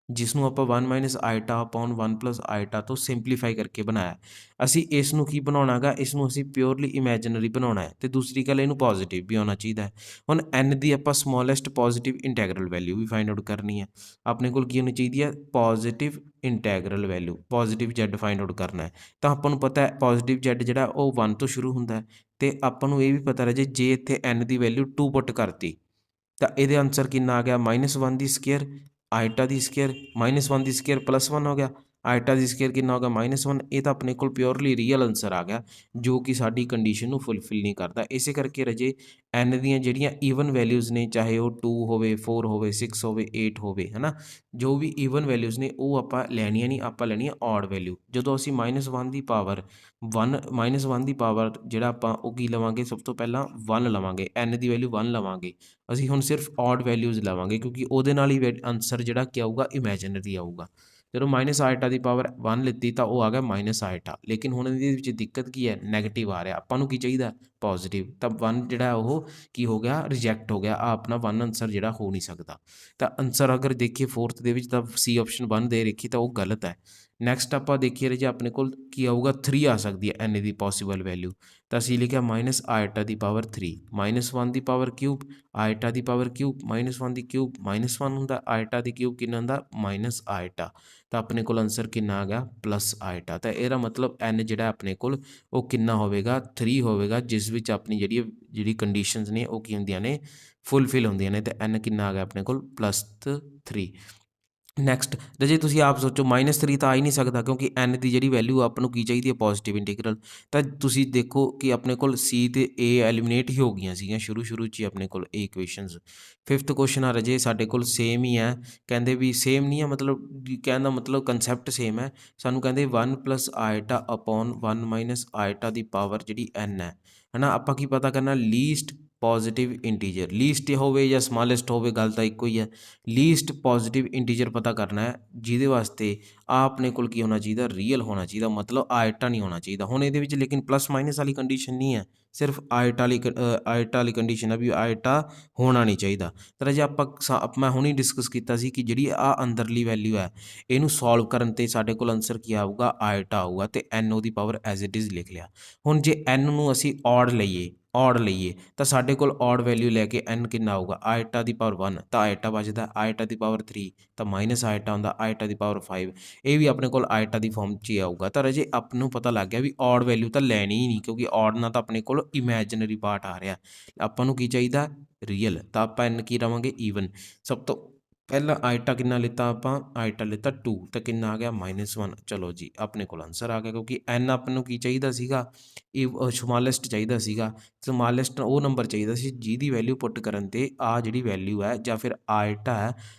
ਜਿਸ ਨੂੰ ਆਪਾਂ 1 ਮਾਈਨਸ ਆਈਟਾ ਅਪੋਨ 1 ਪਲੱਸ ਆਈਟਾ ਤੋਂ ਸਿੰਪਲੀਫਾਈ ਕਰਕੇ ਬਣਾਇਆ, ਅਸੀਂ ਇਸ ਨੂੰ ਕੀ ਬਣਾਉਣਾ ਗਾ, ਇਸ ਨੂੰ ਅਸੀਂ ਪਿਓਰਲੀ ਇਮੈਜਨਰੀ ਬਣਾਉਣਾ ਹੈ। ਤੇ ਦੂਸਰੀ ਗੱਲ, ਇਹਨੂੰ ਪੋਜ਼ਿਟਿਵ ਵੀ ਆਉਣਾ ਚਾਹੀਦਾ ਹੈ। ਹੁਣ n ਦੀ ਆਪਾਂ ਸਮੋਲੈਸਟ ਪੋਜ਼ਿਟਿਵ ਇੰਟੈਗਰਲ ਵੈਲਿਊ ਵੀ ਫਾਈਂਡ ਆਊਟ ਕਰਨੀ ਹੈ। ਆਪਣੇ ਕੋਲ ਕੀ ਹੋਣੀ ਚਾਹੀਦੀ ਹੈ, positive integral value, positive z find out ਕਰਨਾ ਹੈ। ਤਾਂ ਆਪਾਂ ਨੂੰ ਪਤਾ ਹੈ ਪੋਜ਼ਿਟਿਵ z ਜਿਹੜਾ ਉਹ 1 ਤੋਂ ਸ਼ੁਰੂ ਹੁੰਦਾ ਹੈ। ਤੇ ਆਪਾਂ ਨੂੰ ਇਹ ਵੀ ਪਤਾ ਰਹੇ ਜੇ ਇੱਥੇ n ਦੀ ਵੈਲਿਊ 2 ਪੁੱਟ ਕਰਤੀ ਤਾਂ ਇਹਦੇ ਆਨਸਰ ਕਿੰਨਾ ਆ ਗਿਆ, -1 ਦੀ ਸਕੇਅਰ ਆਈਟਾ ਦੀ ਸਕੇਅਰ, -1 ਦੀ ਸਕੇਅਰ +1 ਹੋ ਗਿਆ, ਆਈਟਾ ਦੀ ਸਕੇਅਰ ਕਿੰਨਾ ਹੋ ਗਿਆ -1। ਇਹ ਤਾਂ ਆਪਣੇ ਕੋਲ ਪਿਓਰਲੀ ਰੀਅਲ ਆਨਸਰ ਆ ਗਿਆ, ਜੋ ਕਿ ਸਾਡੀ ਕੰਡੀਸ਼ਨ ਨੂੰ ਫੁੱਲਫਿਲ ਨਹੀਂ ਕਰਦਾ। ਇਸੇ ਕਰਕੇ ਰਾਜੇ n ਦੀਆਂ ਜਿਹੜੀਆਂ ਈਵਨ ਵੈਲਿਊਜ਼ ਨੇ, ਚਾਹੇ ਉਹ 2 ਹੋਵੇ, 4 ਹੋਵੇ, 6 ਹੋਵੇ, 8 ਹੋਵੇ, ਹੈ ਨਾ, ਜੋ ਵੀ ਈਵਨ ਵੈਲਿਊਜ਼ ਨੇ ਉਹ ਆਪਾਂ ਲੈਣੀਆਂ ਨਹੀਂ, ਆਪਾਂ ਲੈਣੀ ਆ ਔਡ ਵੈਲਿਊ। ਜਦੋਂ ਅਸੀਂ -1 ਦੀ ਪਾਵਰ -1 ਦੀ ਪਾਵਰ ਜਿਹੜਾ ਆਪਾਂ ਉਹ ਕੀ ਲਵਾਂਗੇ, ਸਭ ਤੋਂ ਪਹਿਲਾਂ 1 ਲਵਾਂਗੇ, n ਦੀ ਵੈਲਿਊ 1 ਲਵਾਂਗੇ। ਅਸੀਂ ਹੁਣ ਸਿਰਫ ਔਡ ਵੈਲਿਊਜ਼ ਲਵਾਂਗੇ ਕਿਉਂਕਿ ਉਹਦੇ ਨਾਲ ਹੀ ਆਨਸਰ ਜਿਹੜਾ ਕੀ ਆਊਗਾ, ਇਮੈਜਨਰੀ ਆਊਗਾ। ਜਦੋਂ ਮਾਈਨਸ ਆਈਟਾ ਦੀ ਪਾਵਰ 1 ਲਿੱਤੀ ਤਾਂ ਉਹ ਆ ਗਿਆ ਮਾਈਨਸ ਆਈਟਾ, ਲੇਕਿਨ ਹੁਣ ਇਹਦੇ ਵਿੱਚ ਦਿੱਕਤ ਕੀ ਹੈ, ਨੈਗੇਟਿਵ ਆ ਰਿਹਾ, ਆਪਾਂ ਨੂੰ ਕੀ ਚਾਹੀਦਾ, ਪੋਜ਼ਿਟਿਵ। ਤਾਂ 1 ਜਿਹੜਾ ਉਹ ਕੀ ਹੋ ਗਿਆ, ਰਿਜੈਕਟ ਹੋ ਗਿਆ, ਆ ਆਪਣਾ 1 ਆਨਸਰ ਜਿਹੜਾ ਹੋ ਨਹੀਂ ਸਕਦਾ। ਤਾਂ ਆਨਸਰ ਅਗਰ ਦੇਖੀਏ 4th ਦੇ ਵਿੱਚ ਤਾਂ C ਆਪਸ਼ਨ 1 ਦੇ ਰੱਖੀ ਤਾਂ ਉਹ ਗਲਤ ਹੈ। ਨੈਕਸਟ ਆਪਾਂ ਦੇਖੀਏ ਜੇ ਆਪਣੇ ਕੋਲ ਕੀ ਆਊਗਾ, 3 ਆ ਸਕਦੀ ਹੈ n ਦੀ ਪੋਸੀਬਲ ਵੈਲਿਊ। ਤਾਂ ਅਸੀਂ ਲਿਖਿਆ ਮਾਈਨਸ ਆਈਟਾ ਦੀ ਪਾਵਰ 3, -1 ਦੀ ਪਾਵਰ ਕਿਊਬ, ਆਈਟਾ ਦੀ ਪਾਵਰ ਕਿਊਬ, -1 ਦੀ ਕਿਊਬ -1 ਹੁੰਦਾ, ਆਈਟਾ ਦੀ ਕਿਊਬ ਕਿੰਨਾ ਹੁੰਦਾ, ਮਾਈਨਸ ਆਈਟਾ। ਤਾਂ ਆਪਣੇ ਕੋਲ ਆਨਸਰ ਕਿੰਨਾ ਆ ਗਿਆ, ਪਲੱਸ ਆਈਟਾ। ਤਾਂ ਇਹਦਾ ਮਤਲਬ n ਜਿਹੜਾ ਆਪਣੇ ਕੋਲ ਉਹ ਕਿੰਨਾ ਹੋਵੇਗਾ, 3 ਹੋਵੇਗਾ, ਜਿਸ ਵਿੱਚ ਆਪਣੀ ਜਿਹੜੀ ਕੰਡੀਸ਼ਨਸ ਨੇ ਉਹ ਕੀ ਹੁੰਦੀਆਂ ਨੇ, ਫੁੱਲਫਿਲ ਹੁੰਦੀਆਂ ਨੇ। ਤੇ n ਕਿੰਨਾ ਆ ਗਿਆ ਆਪਣੇ ਕੋਲ, +3। ਨੈਕਸਟ ਜੇ ਤੁਸੀਂ ਆਪ ਸੋਚੋ -3 ਤਾਂ ਆ ਹੀ ਨਹੀਂ ਸਕਦਾ, ਕਿਉਂਕਿ n ਦੀ ਜਿਹੜੀ ਵੈਲਿਊ ਆਪਾਂ ਨੂੰ ਕੀ ਚਾਹੀਦੀ ਹੈ, ਪੋਜ਼ਿਟਿਵ ਇੰਟੀਗਰਲ। ਤਾਂ ਤੁਸੀਂ ਦੇਖੋ ਕਿ ਆਪਣੇ ਕੋਲ C ਤੇ A ਐਲੀਮੀਨੇਟ ਹੀ ਹੋ ਗਈਆਂ ਸੀਗੀਆਂ ਸ਼ੁਰੂ 'ਚ ਹੀ ਆਪਣੇ ਕੋਲ ਇਹ ਇਕੁਏਸ਼ਨਸ। 5th ਕੁਐਸਚਨ ਆ ਰਾਜੇ ਸਾਡੇ ਕੋਲ ਸੇਮ ਹੀ ਹੈ, ਕਹਿੰਦੇ ਵੀ ਸੇਮ ਨਹੀਂ ਹੈ, ਮਤਲਬ ਕਹਿਣ ਦਾ ਮਤਲਬ ਕੰਸੈਪਟ ਸੇਮ ਹੈ। ਸਾਨੂੰ ਕਹਿੰਦੇ 1 ਪਲੱਸ ਆਈਟਾ ਅਪੋਨ 1 ਮਾਈਨਸ ਆਈਟਾ ਦੀ ਪਾਵਰ ਜਿਹੜੀ n ਹੈ ਨਾ, ਆਪਾਂ ਕੀ ਪਤਾ ਕਰਨਾ, ਲੀਸਟ ਪੋਜ਼ਿਟਿਵ ਇੰਟੀਜਰ, ਲੀਸਟ ਹੋਵੇ ਜਾਂ ਸਮਾਲੈਸਟ ਹੋਵੇ, ਗੱਲ ਤਾਂ ਇੱਕੋ ਹੀ ਹੈ। ਲੀਸਟ ਪੋਜ਼ਿਟਿਵ ਇੰਟੀਜਰ ਪਤਾ ਕਰਨਾ ਹੈ, ਜਿਹਦੇ ਵਾਸਤੇ ਆ ਆਪਣੇ ਕੋਲ ਕੀ ਹੋਣਾ ਚਾਹੀਦਾ, ਰੀਅਲ ਹੋਣਾ ਚਾਹੀਦਾ, ਮਤਲਬ ਆਈਟਾ ਨਹੀਂ ਹੋਣਾ ਚਾਹੀਦਾ। ਹੁਣ ਇਹਦੇ ਵਿੱਚ ਲੇਕਿਨ ਪਲੱਸ ਮਾਈਨਸ ਵਾਲੀ ਕੰਡੀਸ਼ਨ ਨਹੀਂ ਹੈ, ਸਿਰਫ ਆਈਟਾ ਵਾਲੀ ਕੰਡੀਸ਼ਨ ਹੈ ਵੀ ਆਈਟਾ ਹੋਣਾ ਨਹੀਂ ਚਾਹੀਦਾ। ਤਾਂ ਜੇ ਮੈਂ ਹੁਣੀ ਡਿਸਕਸ ਕੀਤਾ ਸੀ ਕਿ ਜਿਹੜੀ ਆ ਅੰਦਰਲੀ ਵੈਲਿਊ ਹੈ, ਇਹਨੂੰ ਸੋਲਵ ਕਰਨ 'ਤੇ ਸਾਡੇ ਕੋਲ ਆਨਸਰ ਕੀ ਆਊਗਾ, ਆਈਟਾ ਆਊਗਾ। ਤੇ n ਉਹਦੀ ਪਾਵਰ ਐਜ਼ ਇਟ ਇਜ਼ ਲਿਖ ਲਿਆ। ਹੁਣ ਜੇ n ਨੂੰ ਅਸੀਂ ਔਡ ਲਈਏ ਤਾਂ ਸਾਡੇ ਕੋਲ ਔਡ ਵੈਲਿਊ ਲੈ ਕੇ n ਕਿੰਨਾ ਆਊਗਾ, ਆਈਟਾ ਦੀ ਪਾਵਰ 1 ਤਾਂ ਆਈਟਾ ਬਚਦਾ, ਆਈਟਾ ਦੀ ਪਾਵਰ 3 ਤਾਂ ਮਾਈਨਸ ਆਈਟਾ ਹੁੰਦਾ, ਆਈਟਾ ਦੀ ਪਾਵਰ 5 ਇਹ ਵੀ ਆਪਣੇ ਕੋਲ ਆਈਟਾ ਦੀ ਫਾਰਮ 'ਚ ਹੀ ਆਊਗਾ। ਤਾਂ ਰਾਜੇ ਆਪ ਨੂੰ ਪਤਾ ਲੱਗ ਗਿਆ ਵੀ ਔਡ ਵੈਲਿਊ ਤਾਂ ਲੈਣੀ ਹੀ ਨਹੀਂ, ਕਿਉਂਕਿ ਔਡ ਨਾਲ ਤਾਂ ਆਪਣੇ ਕੋਲ ਇਮੈਜਨਰੀ ਪਾਰਟ ਆ ਰਿਹਾ, ਆਪਾਂ ਨੂੰ ਕੀ ਚਾਹੀਦਾ, ਰੀਅਲ। ਤਾਂ ਆਪਾਂ n ਕੀ ਲਵਾਂਗੇ, ਈਵਨ। ਸਭ ਤੋਂ ਪਹਿਲਾਂ ਆਈਟਾ ਕਿੰਨਾ ਲਿੱਤਾ ਆਪਾਂ, ਆਈਟਾ ਲਿੱਤਾ 2 ਤਾਂ ਕਿੰਨਾ ਆ ਗਿਆ, -1। ਚਲੋ ਜੀ ਆਪਣੇ ਕੋਲ ਆਨਸਰ ਆ ਗਿਆ, ਕਿਉਂਕਿ n ਆਪਾਂ ਨੂੰ ਕੀ ਚਾਹੀਦਾ ਸੀਗਾ, ਇਹ ਸਮਾਲੈਸਟ ਚਾਹੀਦਾ ਸੀਗਾ। ਸਮਾਲੈਸਟ ਉਹ ਨੰਬਰ ਚਾਹੀਦਾ ਸੀ ਜਿਹਦੀ ਵੈਲਿਊ ਪੁੱਟ ਕਰਨ 'ਤੇ ਆ ਜਿਹੜੀ ਵੈਲਿਊ ਹੈ ਜਾਂ ਫਿਰ ਆਈਟਾ ਹੈ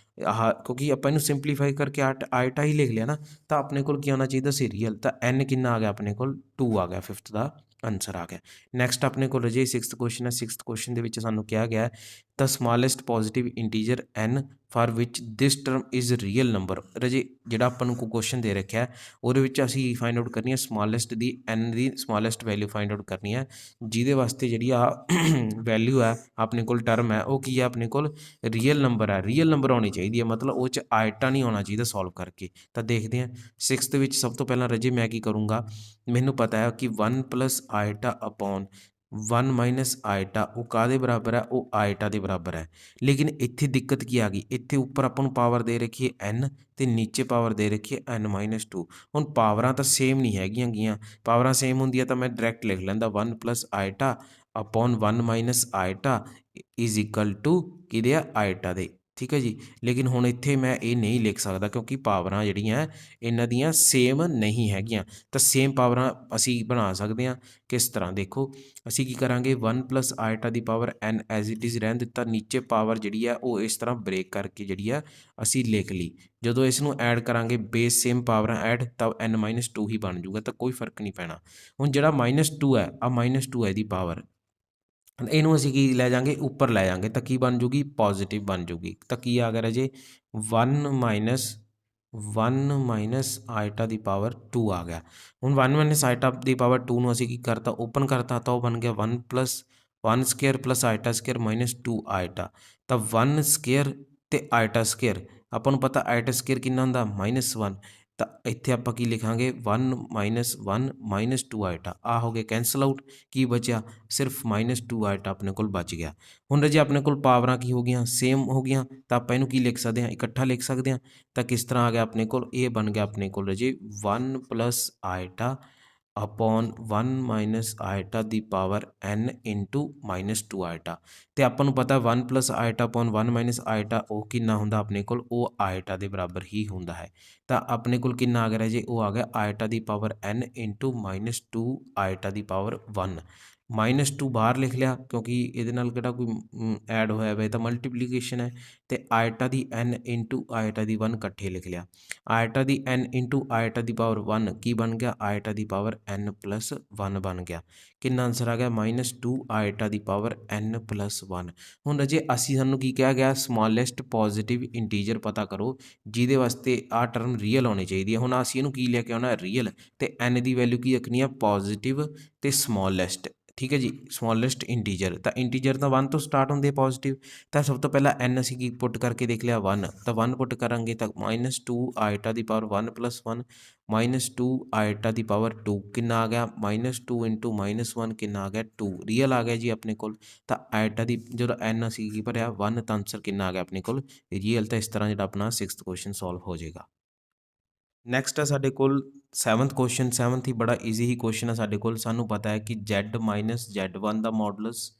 ਆਹ, ਕਿਉਂਕਿ ਆਪਾਂ ਇਹਨੂੰ ਸਿੰਪਲੀਫਾਈ ਕਰਕੇ ਆਈਟਾ ਹੀ ਲਿਖ ਲਿਆ ਨਾ, ਤਾਂ ਆਪਣੇ ਕੋਲ ਕੀ ਆਉਣਾ ਚਾਹੀਦਾ ਸੀ, ਰੀਅਲ। ਤਾਂ n ਕਿੰਨਾ ਆ ਗਿਆ ਆਪਣੇ ਕੋਲ, 2 ਆ ਗਿਆ, 5th ਦਾ ਆਨਸਰ ਆ ਗਿਆ। ਨੈਕਸਟ ਆਪਣੇ ਕੋਲ ਰਾਜੇ 6th ਕੁਐਸਚਨ ਹੈ। 6th ਕੁਐਸਚਨ ਦੇ ਵਿੱਚ ਸਾਨੂੰ ਕਿਹਾ ਗਿਆ the smallest positive integer n for which this term is real number. ਰਾਜੇ ਜਿਹੜਾ ਆਪਾਂ ਨੂੰ ਕੋਈ ਕੁਐਸਚਨ ਦੇ ਰੱਖਿਆ ਉਹਦੇ ਵਿੱਚ ਅਸੀਂ ਫਾਈਂਡ ਆਊਟ ਕਰਨੀ ਹੈ ਸਮਾਲੈਸਟ ਦੀ, n ਦੀ ਸਮਾਲੈਸਟ ਵੈਲਿਊ ਫਾਈਂਡ ਆਊਟ ਕਰਨੀ ਹੈ, ਜਿਹਦੇ ਵਾਸਤੇ ਜਿਹੜੀ ਆ ਵੈਲਿਊ ਹੈ ਆਪਣੇ ਕੋਲ, ਟਰਮ ਹੈ ਉਹ ਕੀ ਹੈ ਆਪਣੇ ਕੋਲ, ਰੀਅਲ ਨੰਬਰ ਹੈ, ਰੀਅਲ ਨੰਬਰ ਆਉਣੀ ਚਾਹੀਦੀ ਹੈ, ਮਤਲਬ ਉਹ 'ਚ ਆਈਟਾ ਨਹੀਂ ਆਉਣਾ ਚਾਹੀਦਾ ਸੋਲਵ ਕਰਕੇ। ਤਾਂ ਦੇਖਦੇ ਹਾਂ 6th ਵਿੱਚ ਸਭ ਤੋਂ ਪਹਿਲਾਂ ਰਾਜੇ ਮੈਂ ਕੀ ਕਰੂੰਗਾ, ਮੈਨੂੰ ਪਤਾ ਹੈ ਕਿ 1 ਪਲੱਸ ਆਈਟਾ ਅਪੋਨ 1 ਮਾਈਨਸ ਆਈਟਾ ਉਹ ਕਾਹਦੇ ਬਰਾਬਰ ਹੈ, ਉਹ ਆਈਟਾ ਦੇ ਬਰਾਬਰ ਹੈ। ਲੇਕਿਨ ਇੱਥੇ ਦਿੱਕਤ ਕੀ ਆ ਗਈ, ਇੱਥੇ ਉੱਪਰ ਆਪਾਂ ਨੂੰ ਪਾਵਰ ਦੇ ਰੱਖੀ ਹੈ n ਅਤੇ ਨੀਚੇ ਪਾਵਰ ਦੇ ਰੱਖੀ ਹੈ n-2। ਹੁਣ ਪਾਵਰਾਂ ਤਾਂ ਸੇਮ ਨਹੀਂ ਹੈਗੀਆਂ ਗੀਆਂ, ਪਾਵਰਾਂ ਸੇਮ ਹੁੰਦੀਆਂ ਤਾਂ ਮੈਂ ਡਾਇਰੈਕਟ ਲਿਖ ਲੈਂਦਾ 1 plus iota upon 1 minus iota is equal to ਕਿਹਦੇ ਆ, ਆਈਟਾ ਦੇ। ਠੀਕ ਹੈ ਜੀ, ਲੇਕਿਨ ਹੁਣ ਇੱਥੇ ਮੈਂ ਇਹ ਨਹੀਂ ਲਿਖ ਸਕਦਾ ਕਿਉਂਕਿ ਪਾਵਰਾਂ ਜਿਹੜੀਆਂ ਇਹਨਾਂ ਦੀਆਂ ਸੇਮ ਨਹੀਂ ਹੈਗੀਆਂ। ਤਾਂ ਸੇਮ ਪਾਵਰਾਂ ਅਸੀਂ ਬਣਾ ਸਕਦੇ ਹਾਂ ਕਿਸ ਤਰ੍ਹਾਂ, ਦੇਖੋ ਅਸੀਂ ਕੀ ਕਰਾਂਗੇ 1 plus ਆਈਟਾ the power n as it is ਰਹਿਣ ਦਿੱਤਾ, ਨੀਚੇ ਪਾਵਰ ਜਿਹੜੀ ਆ ਉਹ ਇਸ ਤਰ੍ਹਾਂ ਬ੍ਰੇਕ ਕਰਕੇ ਜਿਹੜੀ ਆ ਅਸੀਂ ਲਿਖ ਲਈ। ਜਦੋਂ ਇਸ ਨੂੰ ਐਡ ਕਰਾਂਗੇ ਬੇਸ ਸੇਮ ਪਾਵਰਾਂ ਐਡ ਤਾਂ n-2 ਹੀ ਬਣ ਜੂਗਾ, ਤਾਂ ਕੋਈ ਫਰਕ ਨਹੀਂ ਪੈਣਾ। ਹੁਣ ਜਿਹੜਾ -2 ਹੈ ਆ -2 ਹੈ ਇਹਦੀ ਪਾਵਰ, ਇਹਨੂੰ ਅਸੀਂ ਕੀ ਲੈ ਜਾਵਾਂਗੇ, ਉੱਪਰ ਲੈ ਜਾਵਾਂਗੇ ਤਾਂ ਕੀ ਬਣ ਜੂਗੀ, ਪੋਜ਼ੀਟਿਵ ਬਣ ਜੂਗੀ। ਤਾਂ ਕੀ ਆ ਗਿਆ ਰਾਜੇ 1 ਮਾਈਨਸ ਆਈਟਾ ਦੀ ਪਾਵਰ 2 ਆ ਗਿਆ। ਹੁਣ 1 ਮਾਈਨਸ ਆਈਟਾ ਦੀ ਪਾਵਰ 2 ਨੂੰ ਅਸੀਂ ਕੀ ਕਰਤਾ, ਓਪਨ ਕਰਤਾ ਤਾਂ ਉਹ ਬਣ ਗਿਆ 1 plus 1 square plus iota square minus 2 iota. ਤਾਂ 1 ਸਕੇਅਰ ਅਤੇ ਆਈਟਾ ਸਕੇਅਰ, ਆਪਾਂ ਨੂੰ ਪਤਾ ਆਈਟਾ ਸਕੇਅਰ ਕਿੰਨਾ ਹੁੰਦਾ, -1। ਤਾਂ ਇੱਥੇ ਆਪਾਂ ਕੀ ਲਿਖਾਂਗੇ 1 ਮਾਈਨਸ 1 ਮਾਈਨਸ 2 ਆਈਟਾ, ਆ ਹੋ ਗਏ ਕੈਂਸਲ ਆਊਟ। ਕੀ ਬਚਿਆ, ਸਿਰਫ -2 ਆਈਟਾ ਆਪਣੇ ਕੋਲ ਬਚ ਗਿਆ। ਹੁਣ ਰਾਜੇ ਆਪਣੇ ਕੋਲ ਪਾਵਰਾਂ ਕੀ ਹੋ ਗਈਆਂ, ਸੇਮ ਹੋ ਗਈਆਂ, ਤਾਂ ਆਪਾਂ ਇਹਨੂੰ ਕੀ ਲਿਖ ਸਕਦੇ ਹਾਂ, ਇਕੱਠਾ ਲਿਖ ਸਕਦੇ ਹਾਂ। ਤਾਂ ਕਿਸ ਤਰ੍ਹਾਂ ਆ ਗਿਆ ਆਪਣੇ ਕੋਲ, ਇਹ ਬਣ ਗਿਆ ਆਪਣੇ ਕੋਲ ਰਾਜੇ 1 ਪਲੱਸ ਆਈਟਾ ਅਪੋਨ 1 ਮਾਈਨਸ ਆਈਟਾ ਦੀ ਪਾਵਰ n ਇੰਟੂ -2 ਆਈਟਾ। ਅਤੇ ਆਪਾਂ ਨੂੰ ਪਤਾ 1 ਪਲੱਸ ਆਈਟਾ ਅਪੋਨ 1 ਮਾਈਨਸ ਆਈਟਾ ਉਹ ਕਿੰਨਾ ਹੁੰਦਾ ਆਪਣੇ ਕੋਲ, ਉਹ ਆਈਟਾ ਦੇ ਬਰਾਬਰ ਹੀ ਹੁੰਦਾ ਹੈ। ਤਾਂ ਆਪਣੇ ਕੋਲ ਕਿੰਨਾ ਆ ਗਿਆ ਰਾਜੇ, ਉਹ ਆ ਗਿਆ ਆਈਟਾ ਦੀ ਪਾਵਰ n ਇੰਟੂ -2 ਆਈਟਾ ਦੀ ਪਾਵਰ 1। -2 ਬਾਹਰ ਲਿਖ ਲਿਆ ਕਿਉਂਕਿ ਇਹਦੇ ਨਾਲ ਕਿਹੜਾ ਕੋਈ ਐਡ ਹੋਇਆ ਵਾ, ਇਹ ਤਾਂ ਮਲਟੀਪਲੀਕੇਸ਼ਨ ਹੈ। ਅਤੇ ਆਈਟਾ ਦੀ n ਇੰਟੂ ਆਈਟਾ ਦੀ 1 ਇਕੱਠੇ ਲਿਖ ਲਿਆ। ਆਈਟਾ ਦੀ n ਇੰਟੂ ਆਈਟਾ ਦੀ ਪਾਵਰ 1 ਕੀ ਬਣ ਗਿਆ, ਆਈਟਾ ਦੀ ਪਾਵਰ n+1 ਬਣ ਗਿਆ। ਕਿੰਨਾ ਆਂਸਰ ਆ ਗਿਆ, -2 ਆਈਟਾ ਦੀ ਪਾਵਰ n+1। ਹੁਣ ਰਾਜੇ ਸਾਨੂੰ ਕੀ ਕਿਹਾ ਗਿਆ, ਸਮਾਲੈਸਟ ਪੋਜ਼ੀਟਿਵ ਇੰਟੀਜਰ ਪਤਾ ਕਰੋ ਜਿਹਦੇ ਵਾਸਤੇ ਆਹ ਟਰਮ ਰੀਅਲ ਆਉਣੀ ਚਾਹੀਦੀ ਹੈ। ਹੁਣ ਅਸੀਂ ਇਹਨੂੰ ਕੀ ਲੈ ਕੇ ਆਉਣਾ, ਰੀਅਲ, ਅਤੇ n ਦੀ ਵੈਲਿਊ ਕੀ ਰੱਖਣੀ ਆ, ਪੋਜ਼ੀਟਿਵ ਅਤੇ ਸਮਾਲੈਸਟ। ਠੀਕ ਹੈ ਜੀ, ਸਮਾਲੈਸਟ ਇੰਟੀਜਰ, ਤਾਂ ਇੰਟੀਜਰ ਤਾਂ 1 ਤੋਂ ਸਟਾਰਟ ਹੁੰਦੇ ਪੋਜ਼ੀਟਿਵ। ਤਾਂ ਸਭ ਤੋਂ ਪਹਿਲਾਂ n ਅਸੀਂ ਕੀ ਪੁੱਟ ਕਰਕੇ ਦੇਖ ਲਿਆ 1, ਤਾਂ 1 ਪੁੱਟ ਕਰਾਂਗੇ ਤਾਂ -2 ਆਈਟਾ ਦੀ ਪਾਵਰ 1+1 -2 ਆਈਟਾ ਦੀ ਪਾਵਰ 2 ਕਿੰਨਾ ਆ ਗਿਆ, -2 ਇੰਟੂ -1 ਕਿੰਨਾ ਆ ਗਿਆ, 2 ਰੀਅਲ ਆ ਗਿਆ ਜੀ ਆਪਣੇ ਕੋਲ। ਤਾਂ ਆਈਟਾ ਦੀ ਜਦੋਂ n ਅਸੀਂ ਕੀ ਭਰਿਆ 1, ਤਾਂ ਆਂਸਰ ਕਿੰਨਾ ਆ ਗਿਆ ਆਪਣੇ ਕੋਲ, ਰੀਅਲ। ਤਾਂ ਇਸ ਤਰ੍ਹਾਂ ਜਿਹੜਾ ਆਪਣਾ 6th ਕੁਐਸਚਨ ਸੋਲਵ ਹੋ ਜਾਏਗਾ। ਨੈਕਸਟ ਹੈ ਸਾਡੇ ਕੋਲ 7th ਕੁਐਸਚਨ। 7th ਹੀ ਬੜਾ ਈਜ਼ੀ ਹੀ ਕੁਐਸਚਨ ਹੈ ਸਾਡੇ ਕੋਲ। ਸਾਨੂੰ ਪਤਾ ਹੈ ਕਿ z-z1 ਦਾ ਮੋਡੂਲਸ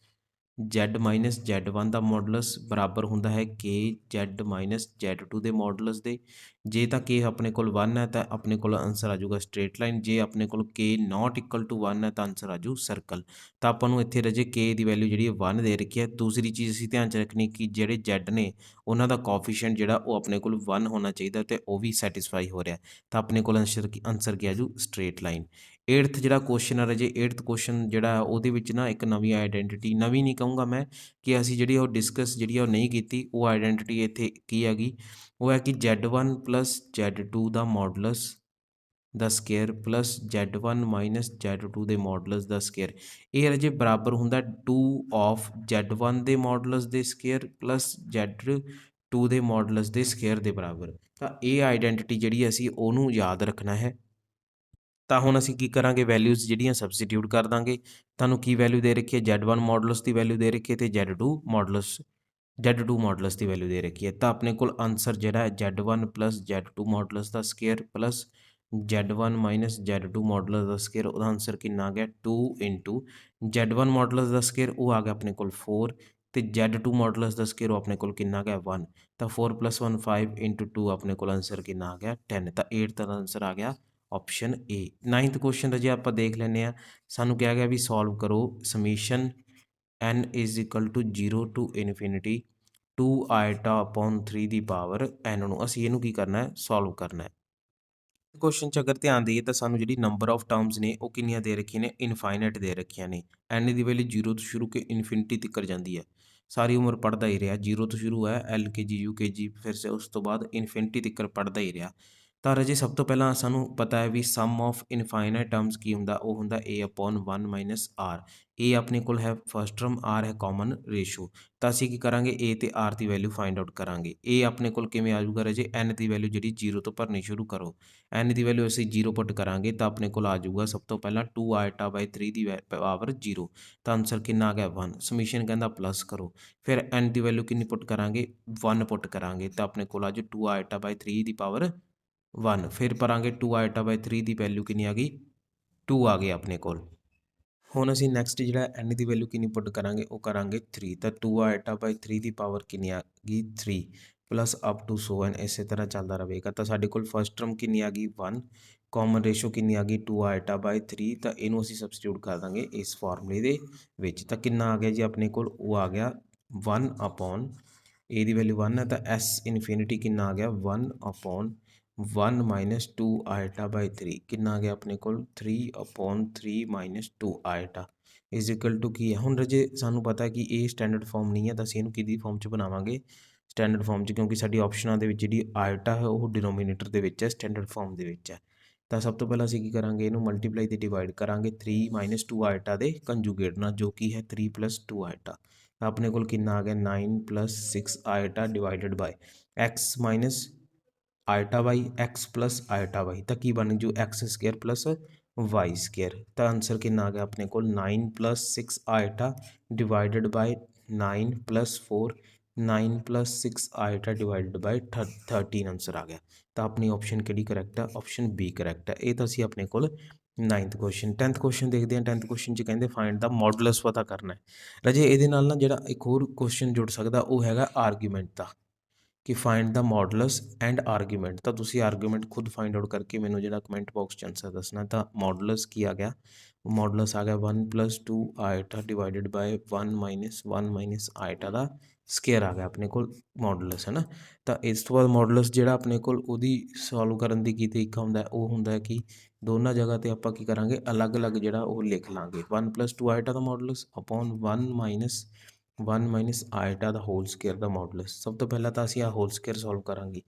z-z1 ਦਾ ਮੋਡੂਲਸ ਬਰਾਬਰ ਹੁੰਦਾ ਹੈ k z-z2 ਦੇ ਮੋਡੂਲਸ ਦੇ। ਜੇ ਤਾਂ k ਆਪਣੇ ਕੋਲ 1 ਹੈ ਤਾਂ ਆਪਣੇ ਕੋਲ ਆਂਸਰ ਆ ਜਾਊਗਾ ਸਟ੍ਰੇਟ ਲਾਈਨ। ਜੇ ਆਪਣੇ ਕੋਲ k ਨਾਟ ਇਕੁਅਲ ਟੂ 1 ਹੈ ਤਾਂ ਆਂਸਰ ਆ ਜਾਊ ਸਰਕਲ। ਤਾਂ ਆਪਾਂ ਨੂੰ ਇੱਥੇ ਰਾਜੇ k ਦੀ ਵੈਲਿਊ ਜਿਹੜੀ 1 ਦੇ ਰੱਖੀ ਹੈ। ਦੂਸਰੀ ਚੀਜ਼ ਅਸੀਂ ਧਿਆਨ 'ਚ ਰੱਖਣੀ ਕਿ ਜਿਹੜੇ z ਨੇ ਉਹਨਾਂ ਦਾ ਕੋਐਫੀਸ਼ੀਐਂਟ ਜਿਹੜਾ ਉਹ ਆਪਣੇ ਕੋਲ 1 ਹੋਣਾ ਚਾਹੀਦਾ, ਅਤੇ ਉਹ ਵੀ ਸੈਟਿਸਫਾਈ ਹੋ ਰਿਹਾ। ਤਾਂ ਆਪਣੇ ਕੋਲ ਆਂਸਰ ਕੀ ਆ ਜੂ, ਸਟ੍ਰੇਟ ਲਾਈਨ। 8th ਜਿਹੜਾ ਕੁਐਸਚਨ ਹੈ ਰਾਜੇ, 8th ਕੁਐਸਚਨ ਜਿਹੜਾ ਉਹਦੇ ਵਿੱਚ ਨਾ ਇੱਕ ਨਵੀਂ ਆਈਡੈਂਟੀਟੀ, ਨਵੀਂ ਨਹੀਂ ਕਹੂੰਗਾ ਮੈਂ, ਕਿ ਅਸੀਂ ਜਿਹੜੀ ਉਹ ਡਿਸਕਸ ਜਿਹੜੀ ਉਹ ਨਹੀਂ ਕੀਤੀ, ਉਹ ਆਈਡੈਂਟੀਟੀ ਇੱਥੇ ਕੀ ਹੈਗੀ, ਉਹ ਹੈ ਕਿ z1 ਪਲੱਸ z2 ਦਾ ਮੋਡੂਲਸ ਦਾ square plus z1 minus z2 ਦੇ ਮੋਡੂਲਸ ਦਾ ਸਕੇਅਰ, ਇਹ ਰਾਜੇ ਬਰਾਬਰ ਹੁੰਦਾ 2 ਆਫ z1 ਦੇ ਮੋਡੂਲਸ ਦੇ ਸਕੇਅਰ ਪਲੱਸ z2 ਦੇ ਮੋਡੂਲਸ ਦੇ ਸਕੇਅਰ ਦੇ ਬਰਾਬਰ। ਤਾਂ ਇਹ ਆਈਡੈਂਟੀਟੀ ਜਿਹੜੀ ਅਸੀਂ ਉਹਨੂੰ ਯਾਦ ਰੱਖਣਾ ਹੈ। ਤਾਂ ਹੁਣ ਅਸੀਂ ਕੀ ਕਰਾਂਗੇ, ਵੈਲਿਊਜ਼ ਜਿਹੜੀਆਂ ਸਬਸਟੀਟਿਊਟ ਕਰ ਦਾਂਗੇ। ਤੁਹਾਨੂੰ ਕੀ ਵੈਲਿਊ ਦੇ ਰੱਖੀ ਹੈ, z1 ਮੋਡੂਲਸ ਦੀ ਵੈਲਿਊ ਦੇ ਰੱਖੀ ਹੈ ਅਤੇ z2 ਮੋਡੂਲਸ ਦੀ ਵੈਲਿਊ ਦੇ ਰੱਖੀ ਹੈ। ਤਾਂ ਆਪਣੇ ਕੋਲ ਆਂਸਰ ਜਿਹੜਾ ਹੈ z1 ਪਲੱਸ z2 ਮੋਡੂਲਸ ਦਾ square plus z1 minus z2 modulus ਦਾ ਸਕੇਅਰ, ਉਹਦਾ ਆਂਸਰ ਕਿੰਨਾ ਆ ਗਿਆ 2 ਇੰਟੂ z1 ਮੋਡੂਲਸ ਦਾ ਸਕੇਅਰ ਉਹ ਆ ਗਿਆ ਆਪਣੇ ਕੋਲ 4, ਅਤੇ z2 ਮੋਡੂਲਸ ਦਾ ਸਕੇਅਰ ਉਹ ਆਪਣੇ ਕੋਲ ਕਿੰਨਾ ਆ ਗਿਆ 1। ਤਾਂ 4 + 1 5 ਇੰਟੂ 2 ਆਪਣੇ ਕੋਲ ਆਂਸਰ ਕਿੰਨਾ ਆ ਗਿਆ 10। ਤਾਂ 8th ਦਾ ਆਂਸਰ ਆ ਗਿਆ ਆਪਸ਼ਨ ਏ। 9th ਕੁਐਸਚਨ ਰਾਜੇ ਆਪਾਂ ਦੇਖ ਲੈਂਦੇ ਹਾਂ। ਸਾਨੂੰ ਕਿਹਾ ਗਿਆ ਵੀ ਸੋਲਵ ਕਰੋ summation n is equal to 0 to infinity 2 iota upon 3 ਦੀ ਪਾਵਰ n ਨੂੰ ਅਸੀਂ ਇਹਨੂੰ ਕੀ ਕਰਨਾ ਹੈ, ਸੋਲਵ ਕਰਨਾ ਹੈ। ਕੁਐਸਚਨ 'ਚ ਅਗਰ ਧਿਆਨ ਦੇਈਏ ਤਾਂ ਸਾਨੂੰ ਜਿਹੜੀ ਨੰਬਰ ਆਫ ਟਰਮਸ ਨੇ ਉਹ ਕਿੰਨੀਆਂ ਦੇ ਰੱਖੀਆਂ ਨੇ, ਇਨਫਾਈਨਾਈਟ ਦੇ ਰੱਖੀਆਂ ਨੇ। n ਦੀ ਵੈਲਿਊ 0 ਤੋਂ ਸ਼ੁਰੂ ਕੇ ਇਨਫਿਨਿਟੀ ਤੱਕ ਜਾਂਦੀ ਹੈ। ਸਾਰੀ ਉਮਰ ਪੜ੍ਹਦਾ ਹੀ ਰਿਹਾ, 0 ਤੋਂ ਸ਼ੁਰੂ ਹੈ LKG UKG, ਫਿਰ ਸੇ ਉਸ ਤੋਂ ਬਾਅਦ ਇਨਫਿਨਿਟੀ ਤੱਕ ਪੜ੍ਹਦਾ ਹੀ ਰਿਹਾ। ਤਾਂ ਰਾਜੇ ਸਭ ਤੋਂ ਪਹਿਲਾਂ ਸਾਨੂੰ ਪਤਾ ਹੈ ਵੀ ਸਮ ਆਫ ਇਨਫਾਈਨਾਈਟ ਟਰਮਸ ਕੀ ਹੁੰਦਾ, ਉਹ ਹੁੰਦਾ a/1 - r। a ਆਪਣੇ ਕੋਲ ਹੈ ਫਸਟ ਟਰਮ, r ਹੈ ਕਾਮਨ ਰੇਸ਼ੋ। ਤਾਂ ਅਸੀਂ ਕੀ ਕਰਾਂਗੇ, a ਤੇ r ਦੀ ਵੈਲਿਊ ਫਾਈਂਡ ਆਊਟ ਕਰਾਂਗੇ। a ਆਪਣੇ ਕੋਲ ਕਿਵੇਂ ਆ ਜਾਊਗਾ ਰਾਜੇ, n ਦੀ ਵੈਲਿਊ ਜਿਹੜੀ 0 ਤੋਂ ਭਰਨੀ ਸ਼ੁਰੂ ਕਰੋ। n ਦੀ ਵੈਲਿਊ ਅਸੀਂ 0 ਪੁੱਟ ਕਰਾਂਗੇ ਤਾਂ ਆਪਣੇ ਕੋਲ ਆ ਜਾਊਗਾ ਸਭ ਤੋਂ ਪਹਿਲਾਂ 2i/3 ਦੀ ਪਾਵਰ 0। ਤਾਂ ਆਨਸਰ ਕਿੰਨਾ ਆ ਗਿਆ 1। ਸਮੀਸ਼ਨ ਕਹਿੰਦਾ ਪਲੱਸ ਕਰੋ। ਫਿਰ n ਦੀ ਵੈਲਿਊ ਕਿੰਨੀ ਪੁੱਟ ਕਰਾਂਗੇ, 1 ਪੁੱਟ ਕਰਾਂਗੇ ਤਾਂ ਆਪਣੇ ਕੋਲ ਆ ਜਾਊ 2i/3 ਦੀ ਪਾਵਰ 1। ਫਿਰ ਭਰਾਂਗੇ 2i/3 ਦੀ ਵੈਲਿਊ ਕਿੰਨੀ ਆ ਗਈ, 2 ਆ ਗਈ ਆਪਣੇ ਕੋਲ। ਹੁਣ ਅਸੀਂ ਨੈਕਸਟ ਜਿਹੜਾ n ਦੀ ਵੈਲਿਊ ਕਿੰਨੀ ਪੁੱਟ ਕਰਾਂਗੇ, ਉਹ ਕਰਾਂਗੇ 3। ਤਾਂ 2i/3 ਦੀ ਪਾਵਰ ਕਿੰਨੀ ਆ ਗਈ 3 ਪਲੱਸ ਅਪ ਟੂ ਸੋ ਐਨ, ਇਸੇ ਤਰ੍ਹਾਂ ਚੱਲਦਾ ਰਹੇਗਾ। ਤਾਂ ਸਾਡੇ ਕੋਲ ਫਸਟ ਟਰਮ ਕਿੰਨੀ ਆ ਗਈ 1, ਕਾਮਨ ਰੇਸ਼ੋ ਕਿੰਨੀ ਆ ਗਈ 2i/3। ਤਾਂ ਇਹਨੂੰ ਅਸੀਂ ਸਬਸਟੀਟਿਊਟ ਕਰ ਦਾਂਗੇ ਇਸ ਫਾਰਮੂਲੇ ਦੇ ਵਿੱਚ। ਤਾਂ ਕਿੰਨਾ ਆ ਗਿਆ ਜੀ ਆਪਣੇ ਕੋਲ, ਉਹ ਆ ਗਿਆ 1 ਅਪੋਨ a ਦੀ ਵੈਲਿਊ 1 ਹੈ ਤਾਂ s ਇਨਫਿਨਿਟੀ ਕਿੰਨਾ ਆ ਗਿਆ 1 ਅਪੋਨ 1 ਮਾਈਨਸ 2i/3। ਕਿੰਨਾ ਆ ਗਿਆ ਆਪਣੇ ਕੋਲ 3/3 minus 2i is equal to ਕੀ ਹੈ। ਹੁਣ ਰਾਜੇ ਸਾਨੂੰ ਪਤਾ ਕਿ ਇਹ ਸਟੈਂਡਰਡ ਫਾਰਮ ਨਹੀਂ ਹੈ ਤਾਂ ਅਸੀਂ ਇਹਨੂੰ ਕਿਹਦੀ ਫਾਰਮ 'ਚ ਬਣਾਵਾਂਗੇ, ਸਟੈਂਡਰਡ ਫਾਰਮ 'ਚ, ਕਿਉਂਕਿ ਸਾਡੀ ਆਪਸ਼ਨਾਂ ਦੇ ਵਿੱਚ ਜਿਹੜੀ ਆਇਟਾ ਹੈ ਉਹ ਡਿਨੋਮੀਨੇਟਰ ਦੇ ਵਿੱਚ ਹੈ, ਸਟੈਂਡਰਡ ਫਾਰਮ ਦੇ ਵਿੱਚ ਹੈ। ਤਾਂ ਸਭ ਤੋਂ ਪਹਿਲਾਂ ਅਸੀਂ ਕੀ ਕਰਾਂਗੇ, ਇਹਨੂੰ ਮਲਟੀਪਲਾਈ ਤੇ ਡਿਵਾਈਡ ਕਰਾਂਗੇ 3 ਮਾਈਨਸ 2i ਦੇ ਕੰਜੂਗੇਟ ਨਾਲ, ਜੋ ਕਿ ਹੈ 3 ਪਲੱਸ 2i। ਤਾਂ ਆਪਣੇ ਕੋਲ ਕਿੰਨਾ ਆ ਗਿਆ 9 plus 6i divided by x minus iota by x plus iota by. ਤਾਂ ਕੀ ਬਣ ਜੂ x square plus y square. ਤਾਂ ਆਨਸਰ ਕਿੰਨਾ ਆ ਗਿਆ ਆਪਣੇ ਕੋਲ 9 plus 6 iota divided by 9 plus 4, 9 plus 6 iota divided by 13 answer ਆ ਗਿਆ। ਤਾਂ ਆਪਣੀ ਆਪਸ਼ਨ ਕਿਹੜੀ ਕਰੈਕਟ ਹੈ, ਆਪਸ਼ਨ ਬੀ ਕਰੈਕਟ ਹੈ। ਇਹ ਤਾਂ ਸੀ ਆਪਣੇ ਕੋਲ 9th ਕੁਐਸਚਨ। 10th ਕੁਐਸਚਨ ਦੇਖਦੇ ਹਾਂ। 10th ਕੁਐਸਚਨ 'ਚ ਕਹਿੰਦੇ ਫਾਈਂਡ ਦਾ ਮੋਡੂਲਸ ਪਤਾ ਕਰਨਾ ਹੈ। ਰਾਜੇ ਇਹਦੇ ਨਾਲ ਨਾ ਜਿਹੜਾ ਇੱਕ ਹੋਰ ਕੁਐਸਚਨ ਜੁੜ ਸਕਦਾ ਉਹ ਹੈਗਾ ਆਰਗੂਮੈਂਟ ਦਾ, ਕਿ find the modulus and argument. ਤਾਂ ਤੁਸੀਂ ਆਰਗੂਮੈਂਟ ਖੁਦ ਫਾਈਂਡ ਆਊਟ ਕਰਕੇ ਮੈਨੂੰ ਜਿਹੜਾ ਕਮੈਂਟ ਬਾਕਸ 'ਚ ਆਨਸਰ ਦੱਸਣਾ। ਤਾਂ ਮੋਡੂਲਸ ਕੀ ਆ ਗਿਆ, ਮੋਡੂਲਸ ਆ ਗਿਆ 1 plus 2 iota divided by 1 minus iota ਦਾ ਸਕੇਅਰ ਆ ਗਿਆ ਆਪਣੇ ਕੋਲ ਮੋਡੂਲਸ, ਹੈ ਨਾ। ਤਾਂ ਇਸ ਤੋਂ ਬਾਅਦ ਮੋਡੂਲਸ ਜਿਹੜਾ ਆਪਣੇ ਕੋਲ ਉਹਦੀ ਸੋਲਵ ਕਰਨ ਦੀ ਕੀ ਤਰੀਕਾ ਹੁੰਦਾ, ਉਹ ਹੁੰਦਾ ਹੈ ਕਿ ਦੋਨਾਂ ਜਗ੍ਹਾ 'ਤੇ ਆਪਾਂ ਕੀ ਕਰਾਂਗੇ, ਅਲੱਗ-ਅਲੱਗ ਜਿਹੜਾ ਉਹ ਲਿਖ ਲਾਂਗੇ। 1 ਪਲੱਸ 2 ਆਇਟਾ ਦਾ ਮੋਡੂਲਸ ਅਪੋਨ 1 ਮਾਈਨਸ ਆਇਟਾ ਦਾ ਹੋਲ ਸਕੇਅਰ ਦਾ ਮੋਡੂਲਸ। ਸਭ ਤੋਂ ਪਹਿਲਾਂ ਤਾਂ ਅਸੀਂ ਆਹ ਹੋਲ ਸਕੇਅਰ ਸੋਲਵ ਕਰਾਂਗੇ।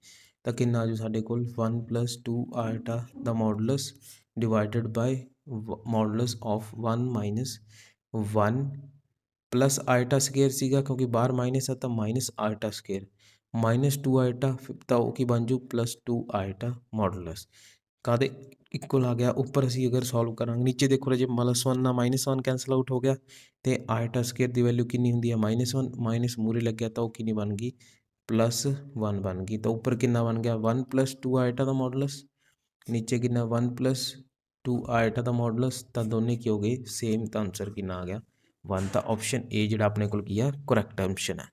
ਤਾਂ ਕਿੰਨਾ ਆ ਜੂ ਸਾਡੇ ਕੋਲ 1 ਪਲੱਸ 2 ਆਇਟਾ ਦਾ modulus divided by modulus of 1 minus 1 plus iota square ਸੀਗਾ, ਕਿਉਂਕਿ ਬਾਹਰ ਮਾਈਨਸ ਹੈ ਤਾਂ minus iota square minus 2 iota, ਤਾਂ ਉਹ ਕੀ ਬਣ ਜੂ ਪਲੱਸ 2 ਆਇਟਾ ਮੋਡੂਲਸ। ਕਾਹਦੇ ਇਕੁਅਲ ਆ ਗਿਆ। ਉੱਪਰ ਅਸੀਂ ਅਗਰ ਸੋਲਵ ਕਰਾਂਗੇ, ਨੀਚੇ ਦੇਖੋ ਰਾਜੇ -1 ਨਾਲ -1 ਕੈਂਸਲ ਆਊਟ ਹੋ ਗਿਆ ਤੇ ਆਇਟਾ ਸਕੇਅਰ ਦੀ ਵੈਲਿਊ ਕਿੰਨੀ ਹੁੰਦੀ ਹੈ -1, ਮਾਈਨਸ ਮੂਰੇ ਲੱਗਿਆ ਤਾਂ ਉਹ ਕਿੰਨੀ ਬਣ ਗਈ +1 ਬਣ ਗਈ। ਤਾਂ ਉੱਪਰ ਕਿੰਨਾ ਬਣ ਗਿਆ 1 ਪਲੱਸ 2 ਆਇਟਾ ਦਾ ਮੋਡੂਲਸ, ਨੀਚੇ ਕਿੰਨਾ 1 ਪਲੱਸ 2 ਆਇਟਾ ਦਾ ਮੋਡੂਲਸ। ਤਾਂ ਦੋਨੇ ਕੀ ਹੋ ਗਏ ਸੇਮ, ਤਾਂ ਆਨਸਰ ਕਿੰਨਾ ਆ ਗਿਆ 1। ਤਾਂ ਆਪਸ਼ਨ ਏ ਜਿਹੜਾ ਆਪਣੇ ਕੋਲ ਕੀ ਆ ਕਰੈਕਟ ਆਪਸ਼ਨ ਹੈ।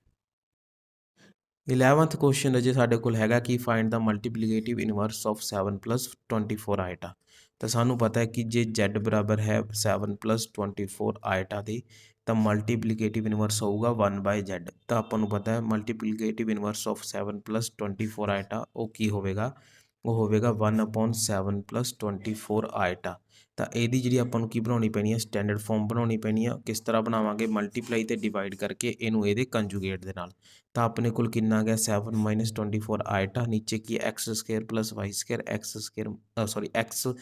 11th ਕੁਐਸਚਨ ਅਜੇ ਸਾਡੇ ਕੋਲ ਹੈਗਾ ਕਿ find the multiplicative inverse of 7 plus 24 iota. ਤਾਂ ਸਾਨੂੰ ਪਤਾ ਹੈ ਕਿ ਜੇ z ਬਰਾਬਰ ਹੈ 7 ਪਲੱਸ 24 ਆਇਟਾ ਦੇ ਤਾਂ ਮਲਟੀਪਲੀਕੇਟਿਵ ਇਨਵਰਸ ਹੋਊਗਾ 1/z। ਤਾਂ ਆਪਾਂ ਨੂੰ ਪਤਾ ਹੈ ਮਲਟੀਪਲੀਕੇਟਿਵ ਇਨਵਰਸ ਆਫ 7 ਪਲੱਸ 24 ਆਇਟਾ ਉਹ ਕੀ ਹੋਵੇਗਾ, ਉਹ ਹੋਵੇਗਾ 1/7 ਪਲੱਸ 24 ਆਇਟਾ। ਤਾਂ ਇਹਦੀ ਜਿਹੜੀ ਆਪਾਂ ਨੂੰ ਕੀ ਬਣਾਉਣੀ ਪੈਣੀ ਹੈ, ਸਟੈਂਡਰਡ ਫਾਰਮ ਬਣਾਉਣੀ ਪੈਣੀ ਆ। ਕਿਸ ਤਰ੍ਹਾਂ ਬਣਾਵਾਂਗੇ, ਮਲਟੀਪਲਾਈ ਤੇ ਡਿਵਾਈਡ ਕਰਕੇ ਇਹਨੂੰ ਇਹਦੇ ਕੰਜੂਗੇਟ ਦੇ ਨਾਲ। ਤਾਂ ਆਪਣੇ ਕੋਲ ਕਿੰਨਾ ਆ ਗਿਆ 7 ਮਾਈਨਸ 24 ਆਇਟਾ, ਨੀਚੇ ਕੀ x square plus y square, x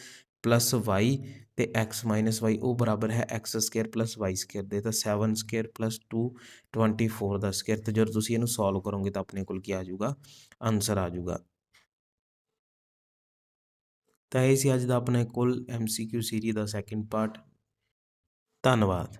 plus y ਤੇ x ਮਾਈਨਸ y ਉਹ ਬਰਾਬਰ ਹੈ x square plus y square ਦੇ। ਤਾਂ 7 ਸਕੇਅਰ ਪਲੱਸ 2 24 ਦਾ ਸਕੇਅਰ। ਤੇ ਜਦੋਂ ਤੁਸੀਂ ਇਹਨੂੰ ਸੋਲਵ ਕਰੋਗੇ ਤਾਂ ਆਪਣੇ ਕੋਲ ਕੀ ਆ ਜਾਊਗਾ, ਆਨਸਰ ਆ ਜਾਊਗਾ। ਤਾਂ ਇਹ ਸੀ ਅੱਜ ਦਾ ਆਪਣੇ ਕੋਲ MCQ ਸੀਰੀਜ਼ ਦਾ ਸੈਕਿੰਡ ਪਾਰਟ। ਧੰਨਵਾਦ।